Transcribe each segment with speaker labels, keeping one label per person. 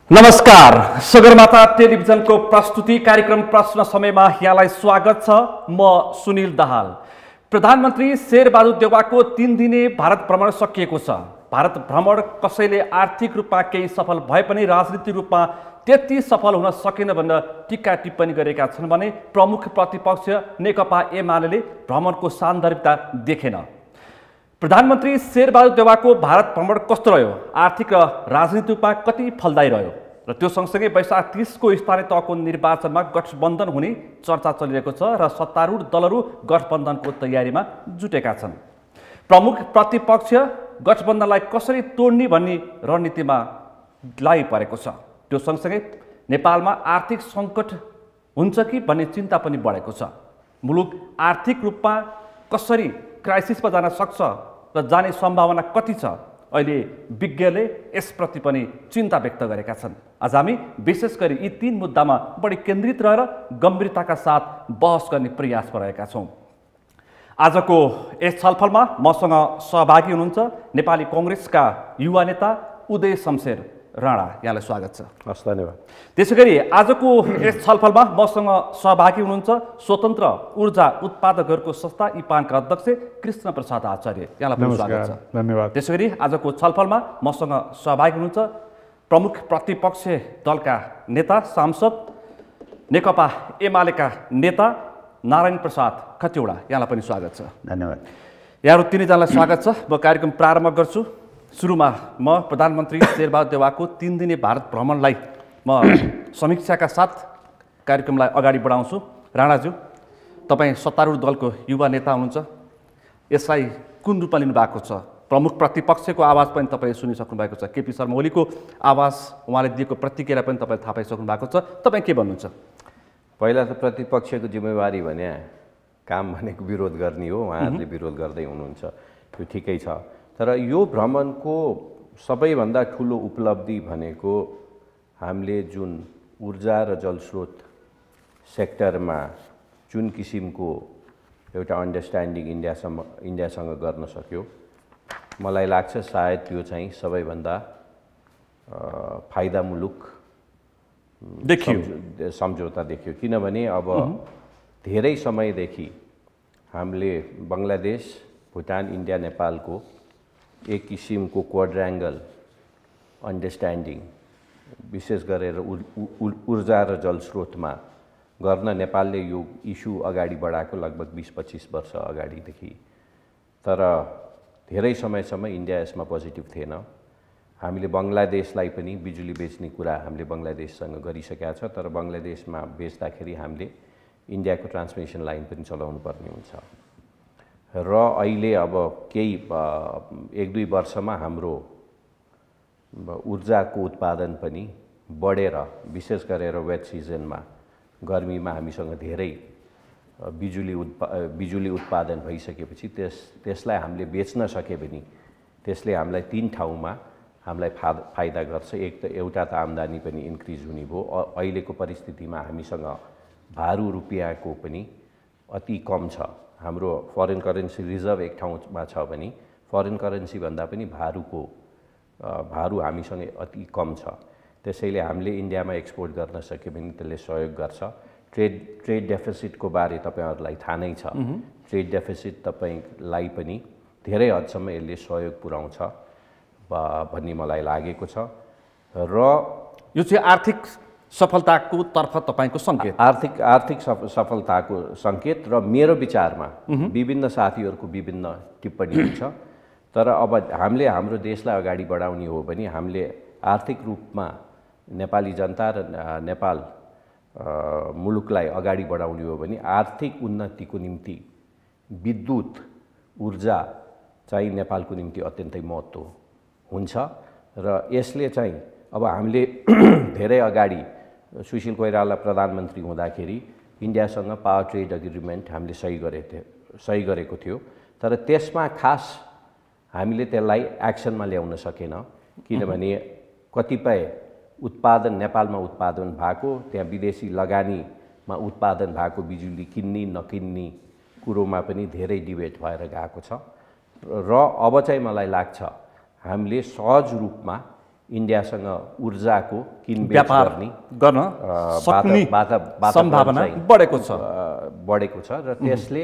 Speaker 1: नमस्कार, सगरमाथा टेलिभिजनको प्रस्तुति कार्यक्रम प्रश्न समयमा यहाँलाई स्वागत छ। म सुनिल दाहाल। प्रधानमन्त्री शेरबहादुर देउवाको 3 दिने भारत भ्रमण सकिएको छ। भारत भ्रमण कसैले आर्थिक रूपमा केही सफल भए पनि राजनीतिक रूपमा त्यति सफल हुन सकेन भनेर टीका टिप्पणी गरेका छन् भने प्रमुख प्रतिपक्ष नेकपा एमाले भ्रमणको सान्दर्भिकता देखेन। प्रधानमन्त्री शेरबहादुर देउवाको भारत भ्रमण कस्तो रह्यो, आर्थिक र राजनीतिक रूपमा कति फलदायी रह्यो र त्यो सँगसँगै वैशाख 30 को स्थानीय तहको निर्वाचनमा गठबन्धन हुने चर्चा चलिरहेको छ र सत्तारूढ दलहरू गठबन्धनको तयारीमा जुटेका छन्। प्रमुख प्रतिपक्ष गठबन्धनलाई कसरी तोड्ने भन्ने रणनीतिमा लागिपरेको छ। त्यो सँगसँगै नेपालमा आर्थिक सङ्कट हुन्छ कि भन्ने चिन्ता पनि बढेको छ। मुलुक आर्थिक रूपमा कसरी क्राइसिसमा जान सक्छ र जाने सम्भावना कति छ, अहिले विज्ञले यसप्रति पनि चिन्ता व्यक्त गरेका छन्। आज हामी विशेष गरी यी 3 मुद्दामा बढी केन्द्रित रहेर गम्भीरताका साथ बहस गर्ने प्रयासमा रहेका छौँ। आजको यस छलफलमा मसँग सहभागी हुनुहुन्छ नेपाली कांग्रेसका युवा नेता उदय शमशेर राणा। यहाँलाई स्वागत छ।
Speaker 2: हस्, धन्यवाद।
Speaker 1: त्यसैगरी आजको यस छलफलमा मसँग सहभागी हुनुहुन्छ स्वतन्त्र ऊर्जा उत्पादकहरूको संस्था इपानका अध्यक्ष कृष्ण प्रसाद आचार्य। यहाँलाई पनि स्वागत छ।
Speaker 2: धन्यवाद।
Speaker 1: त्यसैगरी आजको छलफलमा मसँग सहभागी हुनुहुन्छ प्रमुख प्रतिपक्ष दलका नेता सांसद नेकपा एमालेका नेता नारायण प्रसाद खतिवडा। यहाँलाई पनि स्वागत छ।
Speaker 3: धन्यवाद।
Speaker 1: यहाँहरू तीनैजनालाई स्वागत छ। म कार्यक्रम प्रारम्भ गर्छु। सुरुमा म प्रधानमन्त्री शेरबहादुर देउवाको 3 दिने भारत भ्रमणलाई म समीक्षाका साथ कार्यक्रमलाई अगाडि बढाउँछु। राणाज्यू, तपाईँ सत्तारूढ दलको युवा नेता हुनुहुन्छ, यसलाई कुन रूपमा लिनुभएको छ? प्रमुख प्रतिपक्षको आवाज पनि तपाईँले सुनिसक्नु भएको छ। केपी शर्मा ओलीको आवाज, उहाँले दिएको प्रतिक्रिया पनि तपाईँले थाहा पाइसक्नु भएको छ। तपाईँ के भन्नुहुन्छ?
Speaker 2: पहिला त प्रतिपक्षको जिम्मेवारी भने काम भनेको विरोध गर्ने हो। उहाँहरूले विरोध गर्दै हुनुहुन्छ, त्यो ठिकै छ। तर यो भ्रमणको सबैभन्दा ठुलो उपलब्धि भनेको हामीले जुन ऊर्जा र जलस्रोत सेक्टरमा जुन किसिमको एउटा अन्डरस्ट्यान्डिङ इन्डियासँग गर्न सक्यो, मलाई लाग्छ सायद त्यो चाहिँ सबैभन्दा फाइदामुलक सम्झौता देखियो। किनभने अब धेरै समयदेखि हामीले बङ्गलादेश, भुटान, इन्डिया, नेपालको एक किसिमको क्वाड्राङ्गल अन्डरस्ट्यान्डिङ विशेष गरेर ऊर्जा र जलस्रोतमा गर्न नेपालले यो इस्यु अगाडि बढाएको लगभग 20-25 वर्ष अगाडिदेखि। तर धेरै समयसम्म इन्डिया यसमा पोजिटिभ थिएन। हामीले बङ्गलादेशलाई पनि बिजुली बेच्ने कुरा हामीले बङ्गलादेशसँग गरिसकेका छ, तर बङ्गलादेशमा बेच्दाखेरि हामीले इन्डियाको ट्रान्समिसन लाइन पनि चलाउनु पर्ने हुन्छ। र अहिले अब केही 1-2 वर्षमा हाम्रो ऊर्जाको उत्पादन पनि बढेर विशेष गरेर वेट सिजनमा गर्मीमा हामीसँग धेरै बिजुली उत्पादन भइसकेपछि त्यसलाई हामीले बेच्न सके भने त्यसले हामीलाई 3 ठाउँमा हामीलाई फाइदा गर्छ। एउटा त आम्दानी पनि इन्क्रिज हुने भयो। अहिलेको परिस्थितिमा हामीसँग भारु रुपियाँको पनि अति कम छ। हाम्रो फरेन करेन्सी रिजर्भ एक ठाउँमा छ भने फरेन करेन्सी भन्दा पनि भारु हामीसँग अति कम छ। त्यसैले हामीले इन्डियामा एक्सपोर्ट गर्न सक्यो भने त्यसले सहयोग गर्छ। ट्रेड डेफिसिटको बारे तपाईहरुलाई थाहा नै छ। ट्रेड डेफिसिट तपाईलाई पनि धेरै हदसम्म यसले सहयोग पुर्याउँछ भन्ने मलाई लागेको छ। र
Speaker 1: यो चाहिँ आर्थिक सफलताको तर्फ तपाईको संकेत,
Speaker 2: आर्थिक सफलताको संकेत। र मेरो विचारमा विभिन्न साथीहरुको विभिन्न टिप्पणी हुन्छ। तर अब हामीले हाम्रो देशलाई अगाडि बढाउने हो भने हामीले आर्थिक रूपमा नेपाली जनता र नेपाल मुलुकलाई अगाडि बढाउने हो भने आर्थिक उन्नतिको निम्ति विद्युत ऊर्जा चाहिँ नेपालको निम्ति अत्यन्तै महत्त्व हुन्छ। र यसले चाहिँ अब हामीले धेरै अगाडि सुशील कोइराला प्रधानमन्त्री हुँदाखेरि इन्डियासँग पावर ट्रेड एग्रिमेन्ट हामीले सही गरेको थियो। तर त्यसमा खास हामीले त्यसलाई एक्सनमा ल्याउन सकेन। किनभने कतिपय उत्पादन नेपालमा उत्पादन भएको, त्यहाँ विदेशी लगानीमा उत्पादन भएको बिजुली किन्ने नकिन्ने कुरोमा पनि धेरै डिबेट भएर गएको छ। र अब चाहिँ मलाई लाग्छ हामीले सहज रूपमा इन्डियासँग ऊर्जाको किनबेच
Speaker 1: व्यापार गर्न सक्ने सम्भावना बढेको छ
Speaker 2: र त्यसले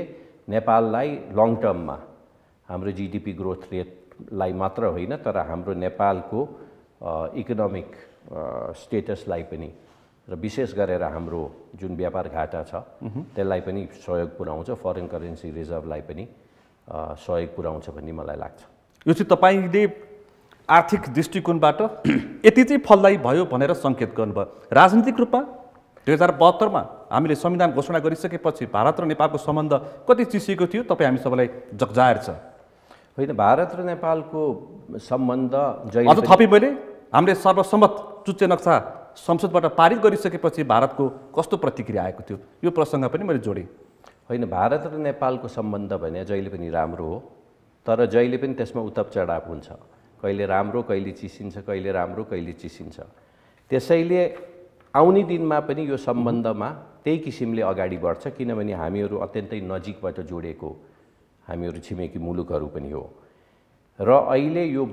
Speaker 2: नेपाललाई लङ टर्ममा हाम्रो जीडीपी ग्रोथ रेटलाई मात्र होइन तर हाम्रो नेपालको इकोनोमिक स्टेटसलाई पनि र विशेष गरेर हाम्रो जुन व्यापार घाटा छ त्यसलाई पनि सहयोग पुर्याउँछ, फरेन करेन्सी रिजर्भलाई पनि सहयोग पुर्याउँछ भन्ने मलाई लाग्छ।
Speaker 1: यो चाहिँ तपाईँले आर्थिक दृष्टिकोणबाट यति चाहिँ फलदायी भयो भनेर सङ्केत गर्नुभयो। राजनीतिक रूपमा 2072मा हामीले संविधान घोषणा गरिसकेपछि भारत र नेपालको सम्बन्ध कति चिसिएको थियो तपाईँ हामी सबैलाई जगजाहेर छ।
Speaker 2: होइन, भारत र नेपालको सम्बन्ध
Speaker 1: अझ थपी मैले हामीले सर्वसम्मत चुच्चे नक्सा संसदबाट पारित गरिसकेपछि भारतको कस्तो प्रतिक्रिया आएको थियो, यो प्रसङ्ग पनि मैले जोडेँ।
Speaker 2: होइन, भारत र नेपालको सम्बन्ध भने जहिले पनि राम्रो हो, तर जहिले पनि त्यसमा उताप चढाव हुन्छ। कहिले राम्रो कहिले चिसिन्छ, कहिले राम्रो कहिले चिसिन्छ। त्यसैले आउने दिनमा पनि यो सम्बन्धमा त्यही किसिमले अगाडि बढ्छ, किनभने हामीहरू अत्यन्तै नजिकबाट जोडेको हामीहरू छिमेकी मुलुकहरू पनि हो। र अहिले यो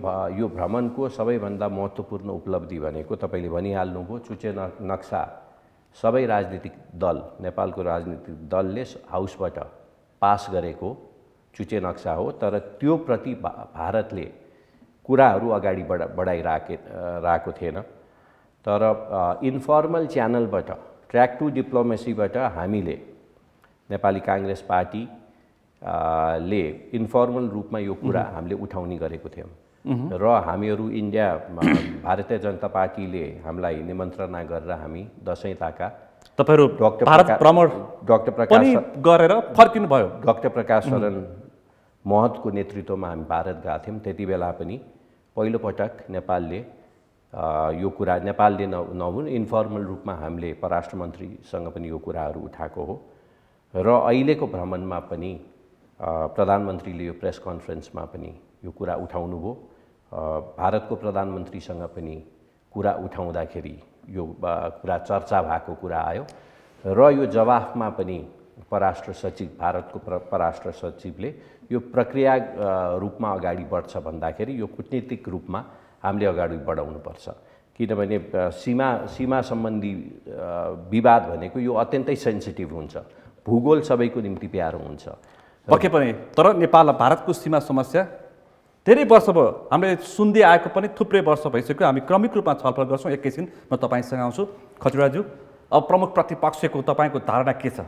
Speaker 2: भ्रमणको सबैभन्दा महत्त्वपूर्ण उपलब्धि भनेको तपाईँले भनिहाल्नुभयो, चुच्चे नक्सा सबै राजनीतिक दल, नेपालको राजनीतिक दलले हाउसबाट पास गरेको चुच्चे नक्सा हो। तर त्यो प्रति भारतले कुराहरू अगाडि बढाइरहेको थिएन। तर इन्फर्मल च्यानलबाट, ट्र्याक टु डिप्लोमेसीबाट हामीले नेपाली काङ्ग्रेस पार्टी ले इन्फर्मल रूपमा यो कुरा हामीले उठाउने गरेको थियौँ र हामीहरू इन्डिया भारतीय जनता पार्टीले हामीलाई निमन्त्रणा गरेर हामी दसैँ ताका
Speaker 1: तपाईहरु भारत भ्रमण
Speaker 2: डाक्टर प्रकाश
Speaker 1: गरेर फर्किनु भयो।
Speaker 2: डाक्टर प्रकाश शरण महतको नेतृत्वमा हामी भारत गएका थियौँ। त्यति बेला पनि पहिलोपटक नेपालले यो कुरा नेपालले नहुन इन्फर्मल रूपमा हामीले परराष्ट्र मन्त्रीसँग पनि यो कुराहरू उठाएको हो र अहिलेको भ्रमणमा पनि प्रधानमन्त्रीले यो प्रेस कन्फरेन्समा पनि यो कुरा उठाउनु भयो। भारतको प्रधानमन्त्रीसँग पनि कुरा उठाउँदाखेरि यो कुरा चर्चा भएको कुरा आयो र यो जवाफमा पनि परराष्ट्र सचिव, भारतको परराष्ट्र सचिवले यो प्रक्रिया रूपमा अगाडि बढ्छ भन्दाखेरि यो कूटनीतिक रूपमा हामीले अगाडि बढाउनुपर्छ, किनभने सीमा सम्बन्धी विवाद भनेको यो अत्यन्तै सेन्सिटिभ हुन्छ। भूगोल सबैको निम्ति प्यारो हुन्छ
Speaker 1: पक्कै पनि। तर नेपाल र भारतको सीमा समस्या धेरै वर्ष भयो हामीले सुन्दै आएको पनि थुप्रै वर्ष भइसक्यो। हामी क्रमिक रूपमा छलफल गर्छौँ। एकैछिन म तपाईँसँग आउँछु। खजुराज्यू, अब प्रमुख प्रतिपक्षको तपाईँको धारणा के छ?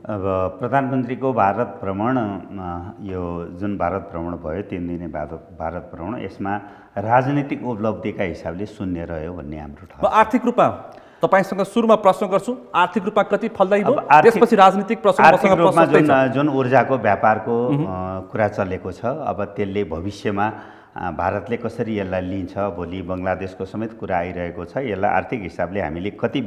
Speaker 3: अब प्रधानमन्त्रीको भारत भ्रमण, यो जुन भारत भ्रमण भयो 3 दिने भारत भ्रमण, यसमा राजनीतिक उपलब्धिका हिसाबले शून्य रह्यो भन्ने हाम्रो ठाउँ।
Speaker 1: आर्थिक रूपमा तपाईसँग सुरुमा प्रश्न गर्छु, आर्थिक रूपमा कति फलदायी भयो, त्यसपछि राजनीतिक
Speaker 3: प्रश्न जुन ऊर्जाको व्यापारको कुरा चलेको छ, अब त्यसले भविष्यमा भारतले कसरी यसलाई लिन्छ, भोलि बङ्गलादेशको समेत कुरा आइरहेको छ। यसलाई आर्थिक हिसाबले हामीले कति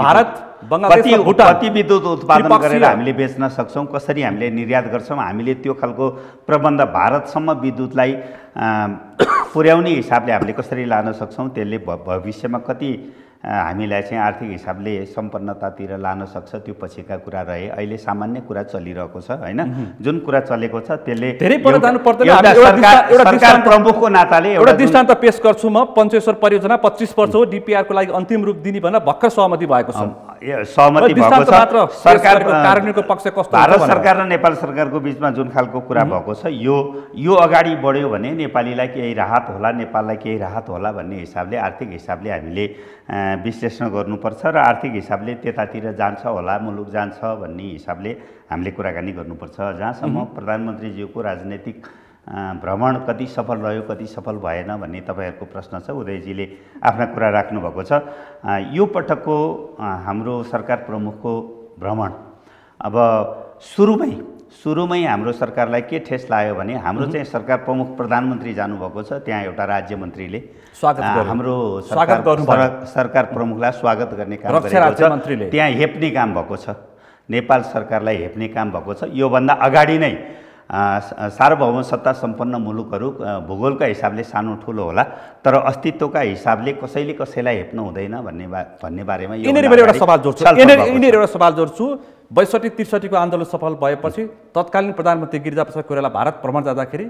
Speaker 3: विद्युत उत्पादन गरेर हामीले बेच्न सक्छौँ, कसरी हामीले निर्यात गर्छौँ, हामीले त्यो खालको प्रबन्ध भारतसम्म विद्युतलाई पुर्याउने हिसाबले हामीले कसरी लान सक्छौँ, त्यसले भविष्यमा कति हामीलाई चाहिँ आर्थिक हिसाबले सम्पन्नतातिर लान सक्छ, त्यो पछिका कुरा रहे। अहिले सामान्य कुरा चलिरहेको छ हैन। जुन कुरा चलेको छ त्यसले
Speaker 1: धेरै पर जानु पर्दैन।
Speaker 3: सरकार प्रमुखको नाताले
Speaker 1: एउटा दृष्टान्त पेश गर्छु म। पञ्चेश्वर परियोजना 25 वर्ष हो डीपीआर को लागि अन्तिम रूप दिने भनेर भर्खर सहमति भएको छ।
Speaker 3: सहमति भएको छ।
Speaker 1: सरकारको कार्यान्वयनको पक्ष कस्तो?
Speaker 3: भारत सरकार र नेपाल सरकारको बीचमा जुन खालको कुरा भएको छ, यो अगाडि बढ्यो भने नेपालीलाई केही राहत होला, नेपाललाई केही राहत होला भन्ने हिसाबले आर्थिक हिसाबले हामीले विश्लेषण गर्नुपर्छ र आर्थिक हिसाबले त्यतातिर जान्छ होला, मुलुक जान्छ भन्ने हिसाबले हामीले कुराकानी गर्नुपर्छ। जहाँसम्म प्रधानमन्त्रीज्यूको राजनैतिक भ्रमण कति सफल रह्यो कति सफल भएन भन्ने तपाईँहरूको प्रश्न छ, उदयजीले आफ्ना कुरा राख्नुभएको छ। यो पटकको हाम्रो सरकार प्रमुखको भ्रमण अब सुरुमै हाम्रो सरकारलाई के ठेस लाग्यो भने हाम्रो चाहिँ सरकार प्रमुख प्रधानमन्त्री जानुभएको छ, त्यहाँ एउटा राज्य मन्त्रीले हाम्रो सरकार प्रमुखलाई स्वागत गर्ने काम गरेको छ। त्यहाँ हेप्ने काम भएको छ, नेपाल सरकारलाई हेप्ने काम भएको छ। योभन्दा अगाडि नै सार्वभौम सत्ता सम्पन्न मुलुकहरू भूगोलका हिसाबले सानो ठुलो होला, तर अस्तित्वका हिसाबले कसैले कसैलाई हेप्नु हुँदैन भन्ने बारेमा
Speaker 1: एउटा सवाल जोड्छु। 62-63 को आन्दोलन सफल भएपछि तत्कालीन प्रधानमन्त्री गिरिजाप्रसाद कोइराला भारत भ्रमण जाँदाखेरि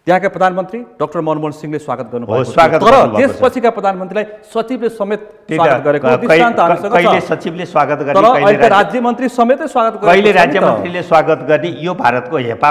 Speaker 1: त्यहाँका प्रधानमन्त्री डाक्टर मनमोहन सिंहले स्वागत गर्नुभएको
Speaker 3: स्वागत
Speaker 1: तर
Speaker 3: गर्नुभएको छ।
Speaker 1: त्यसपछिका प्रधानमन्त्रीलाई सचिवले समेत स्वागत गरेको दृष्टान्त हामीसँग छ।
Speaker 3: कहिले सचिवले स्वागत गर्ने,
Speaker 1: तर अहिले राज्य मन्त्री समेतै स्वागत गरेको
Speaker 3: कहिले
Speaker 1: छ नि
Speaker 3: राज्य
Speaker 1: त।
Speaker 3: मन्त्रीले स्वागत गर्ने। यो भारतको हेपा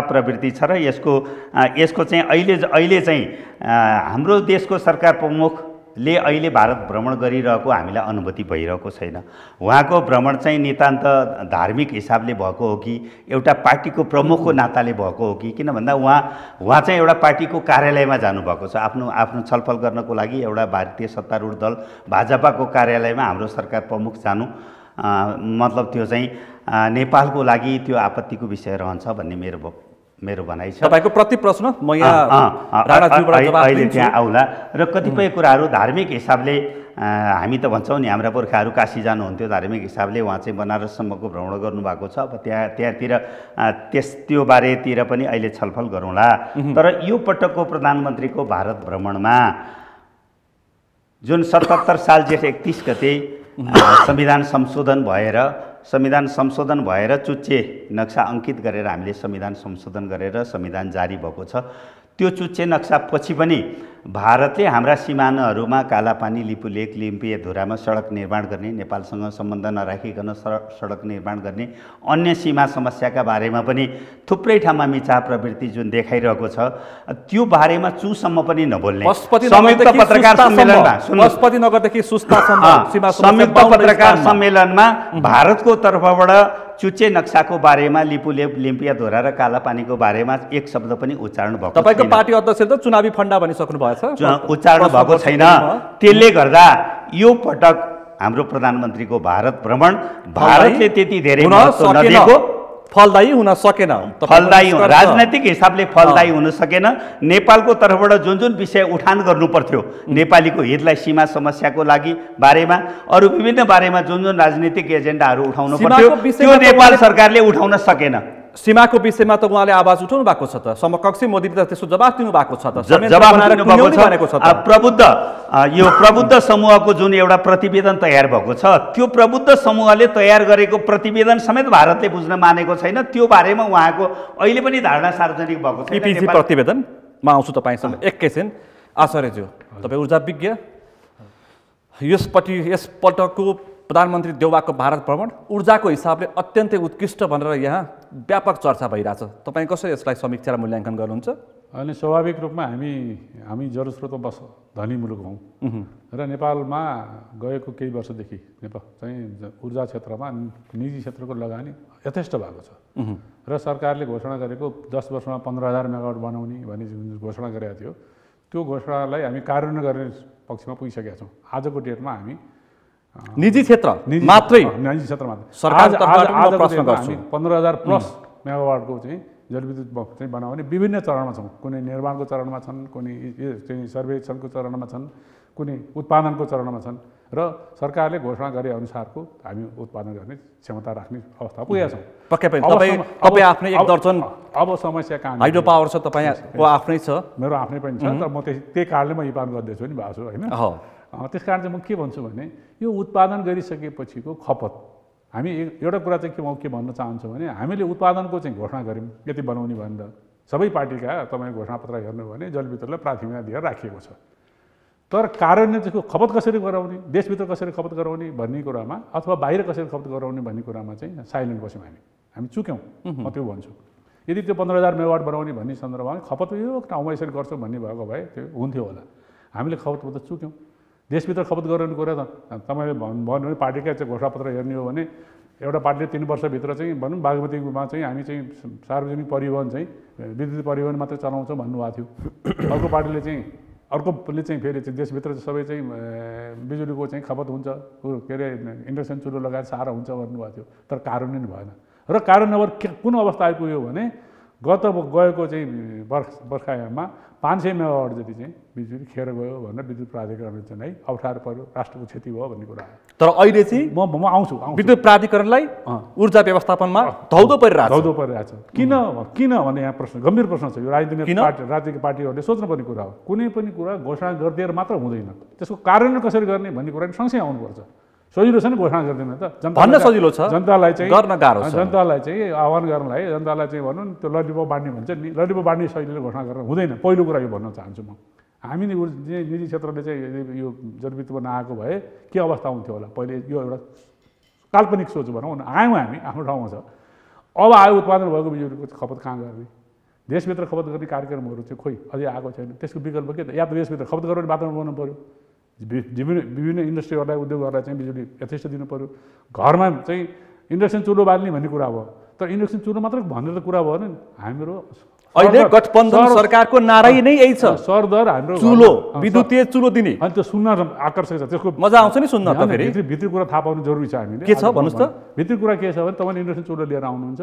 Speaker 3: प्रवृत्ति छ र यसको चाहिँ अहिले चाहिँ हाम्रो देशको सरकार प्रमुखले अहिले भारत भ्रमण गरिरहेको हामीलाई अनुभूति भइरहेको छैन। उहाँको भ्रमण चाहिँ नितान्त धार्मिक हिसाबले भएको हो कि एउटा पार्टीको प्रमुखको नाताले भएको हो कि, किन भन्दा उहाँ चाहिँ एउटा पार्टीको कार्यालयमा जानुभएको छ आफ्नो छलफल गर्नको लागि। एउटा भारतीय सत्तारूढ दल भाजपाको कार्यालयमा हाम्रो सरकार प्रमुख जानु मतलब त्यो चाहिँ नेपालको लागि त्यो आपत्तिको विषय रहन्छ भन्ने मेरो भनाइ छ।
Speaker 1: तपाईको प्रति प्रश्न म यहाँ राणाज्यूबाट जवाफ
Speaker 3: अहिले
Speaker 1: दिन्छु।
Speaker 3: त्यहाँ आउला र कतिपय कुराहरू धार्मिक हिसाबले हामी त भन्छौँ नि हाम्रा पुर्खाहरू काशी जानुहुन्थ्यो, धार्मिक हिसाबले उहाँ चाहिँ बनारससम्मको भ्रमण गर्नुभएको छ। अब त्यहाँतिर त्यो बारेतिर पनि अहिले छलफल गरौँला। तर यो पटकको प्रधानमन्त्रीको भारत भ्रमणमा जुन 77 साल जेठ 31 गते संविधान संशोधन भएर चुच्चे नक्सा अङ्कित गरेर हामीले संविधान संशोधन गरेर संविधान जारी भएको छ। त्यो चुच्चे नक्सा पछि पनि भारतले हाम्रा सिमानाहरूमा कालापानी, लिपुलेक, लिम्पियाधुरामा सडक निर्माण गर्ने, नेपालसँग सम्बन्ध नराखिकन सडक निर्माण गर्ने, अन्य सीमा समस्याका बारेमा पनि थुप्रै ठाउँमा मिचा प्रवृत्ति जुन देखाइरहेको छ, त्यो बारेमा चुसम्म पनि नबोल्ने संयुक्त पत्रकार सम्मेलनमा भारतको तर्फबाट चुच्चे नक्साको बारेमा, लिपुलेक, लिम्पियाधुरा र कालापानीको बारेमा एक शब्द पनि उच्चारण भएको छैन।
Speaker 1: तपाईको पार्टी अध्यक्षले त चुनावी फन्डा भनिसक्नु भएछ,
Speaker 3: उच्चारण भएको छैन। त्यसले गर्दा यो पटक हाम्रो प्रधानमन्त्रीको भारत भ्रमण भारतले त्यति धेरै महत्त्व नदिएको,
Speaker 1: फलदायी हुन सकेन।
Speaker 3: राजनैतिक हिसाबले फलदायी हुन सकेन। नेपालको तर्फबाट जुन विषय उठान गर्नु पर्थ्यो नेपालीको हितलाई, सीमा समस्याको लागि बारेमा, अरू विभिन्न बारेमा जुन राजनीतिक एजेन्डाहरू उठाउनु पर्थ्यो त्यो नेपाल सरकारले उठाउन सकेन।
Speaker 1: सीमाको विषयमा त उहाँले आवाज उठाउनु भएको छ त, समकक्षी मोदीले त त्यसको जवाफ दिनु भएको छ त,
Speaker 3: जवाफ दिनुभएको छ। प्रबुद्ध समूहको जुन एउटा प्रतिवेदन तयार भएको छ, त्यो प्रबुद्ध समूहले तयार गरेको प्रतिवेदन समेत भारतले बुझ्न मानेको छैन। त्यो बारेमा उहाँको अहिले पनि धारणा सार्वजनिक भएको छैन।
Speaker 1: इपिजी प्रतिवेदन म आउँछु तपाईँसँग एकैछिन। आचार्यज्यू, तपाईँ ऊर्जा विज्ञ, यसपल्टको प्रधानमन्त्री देउवाको भारत भ्रमण ऊर्जाको हिसाबले अत्यन्तै उत्कृष्ट भनेर यहाँ व्यापक चर्चा भइरहेछ। तपाईँ कसरी यसलाई समीक्षा र मूल्याङ्कन गर्नुहुन्छ?
Speaker 4: अनि स्वाभाविक रूपमा हामी जलस्रोतमा धनी मुलुक हौँ र नेपालमा गएको केही वर्षदेखि नेपाल चाहिँ ऊर्जा क्षेत्रमा निजी क्षेत्रको लगानी यथेष्ट भएको छ र सरकारले घोषणा गरेको 10 वर्षमा 15,000 मेगावाट बनाउने भन्ने जुन घोषणा गरेको थियो, त्यो घोषणालाई हामी कार्यान्वयन गर्ने पक्षमा पुगिसकेका छौँ। आजको डेटमा हामी
Speaker 1: निजी क्षेत्र मात्रै
Speaker 4: आजको डेटमा हामी 15,000 प्लस मेगावाटको चाहिँ जलविद्युत चाहिँ बनाउने विभिन्न चरणमा छौँ। कुनै निर्माणको चरणमा छन्, कुनै चाहिँ सर्वेक्षणको चरणमा छन्, कुनै उत्पादनको चरणमा छन् र सरकारले घोषणा गरे अनुसारको हामी उत्पादन गर्ने क्षमता राख्ने अवस्था पुगेका छौँ।
Speaker 1: पक्कै पनि तपाईँ आफ्नै एक दर्जन
Speaker 4: अब समस्या कहाँ
Speaker 1: हाइड्रो पावर छ, तपाईँको आफ्नै छ,
Speaker 4: मेरो आफ्नै पनि छ, तर म त्यही कारणले म उत्पादन गर्दैछु नि भएको छु होइन। त्यस कारण चाहिँ म के भन्छु भने यो उत्पादन गरिसकेपछिको खपत, हामी एउटा कुरा चाहिँ म के भन्न चाहन्छु भने हामीले उत्पादनको चाहिँ घोषणा गऱ्यौँ यति बनाउने भनेर सबै पार्टीका तपाईँको घोषणापत्र हेर्नु भने जलविद्युतलाई प्राथमिकता दिएर राखिएको छ। तर कार्यान्वयन त्यसको खपत कसरी गराउने, देशभित्र कसरी खपत गराउने भन्ने कुरामा अथवा बाहिर कसरी खपत गराउने भन्ने कुरामा चाहिँ साइलेन्ट बस्यौँ, हामी चुक्यौँ। म त्यो भन्छु, यदि त्यो 15,000 मेगावाट बनाउने भन्ने सन्दर्भमा खपत यो ठाउँमा यसरी गर्छौँ भन्ने भएको भए त्यो हुन्थ्यो होला। हामीले खपत चुक्यौँ। देशभित्र खपत गराउने कुरा त तपाईँले भन्नु भने पार्टीका चाहिँ घोषणापत्र हेर्ने हो भने एउटा पार्टीले 3 वर्षभित्र चाहिँ भनौँ बागमतीमा चाहिँ हामी चाहिँ सार्वजनिक परिवहन चाहिँ विद्युत परिवहन मात्रै चलाउँछौँ भन्नुभएको थियो। अर्को पार्टीले चाहिँ फेरि चाहिँ देशभित्र सबै चाहिँ बिजुलीको चाहिँ खपत हुन्छ, के अरे इन्डक्सन चुलो लगाएर सारा हुन्छ भन्नुभएको थियो। तर कार्यान्वयन भएन र कार्यान्वयन नभएर कुन अवस्था आइपुग्यो भने गएको चाहिँ बर्खायाममा 500 मेगावाट जति चाहिँ बिजुली खेर गयो भनेर विद्युत प्राधिकरणले चाहिँ है अप्ठ्यारो पर्यो, राष्ट्रको क्षति भयो भन्ने कुरा आयो।
Speaker 1: तर अहिले चाहिँ म
Speaker 4: आउँछु
Speaker 1: विद्युत प्राधिकरणलाई ऊर्जा व्यवस्थापनमा धौधो परिरहेछ।
Speaker 4: किन भने यहाँ प्रश्न, गम्भीर प्रश्न छ यो। राजनीतिक पार्टीहरूले सोच्नुपर्ने कुरा हो। कुनै पनि कुरा घोषणा गरिदिएर मात्र हुँदैन, त्यसको कार्यान्वयन कसरी गर्ने भन्ने कुरा सँगसँगै आउनुपर्छ। सजिलो छ नि घोषणा गर्दैन त
Speaker 1: भन्न सजिलो छ
Speaker 4: जनतालाई चाहिँ
Speaker 1: गर्न गाह्रो छ
Speaker 4: जनतालाई चाहिँ आह्वान गर्नलाई जनतालाई चाहिँ भनौँ त्यो ललिपप बाँड्ने भन्छ नि ललिपप बाँड्ने शैलीले घोषणा गर्न हुँदैन पहिलो कुरा यो भन्न चाहन्छु म हामी निजी क्षेत्रले चाहिँ यो जनवित्तमा नआएको भए के अवस्था हुन्थ्यो होला पहिले यो एउटा काल्पनिक सोच भनौँ न आयौँ हामी आफ्नो ठाउँमा छ अब आयो उत्पादन भएको बिजुलीको खपत कहाँ गर्ने देशभित्र खपत गर्ने कार्यक्रमहरू चाहिँ खोइ अझै आएको छैन त्यसको विकल्प के त या त देशभित्र खपत गर्ने वातावरण बनाउनु पऱ्यो विभिन्न इन्डस्ट्रीहरूलाई उद्योगहरूलाई चाहिँ बिजुली यथेष्ट दिनु पऱ्यो घरमा चाहिँ इन्डक्सन चुलो बाल्ने भन्ने कुरा भयो तर इन्डक्सन चुलो मात्र भनेर त कुरा भयो नि हाम्रो
Speaker 1: अहिले गठबन्धन सरकारको नारै नै यही छ
Speaker 4: सरदर हाम्रो
Speaker 1: चुलो विद्युतीय चुलो दिने
Speaker 4: अनि त्यो सुन्न आकर्षक छ त्यसको
Speaker 1: मजा आउँछ नि सुन्न त फेरि
Speaker 4: भित्री कुरा थाहा पाउनु जरुरी छ हामीले
Speaker 1: के छ भन्नुस् त
Speaker 4: भित्री कुरा के छ भने तपाईले इन्डक्सन चुलो लिएर आउनुहुन्छ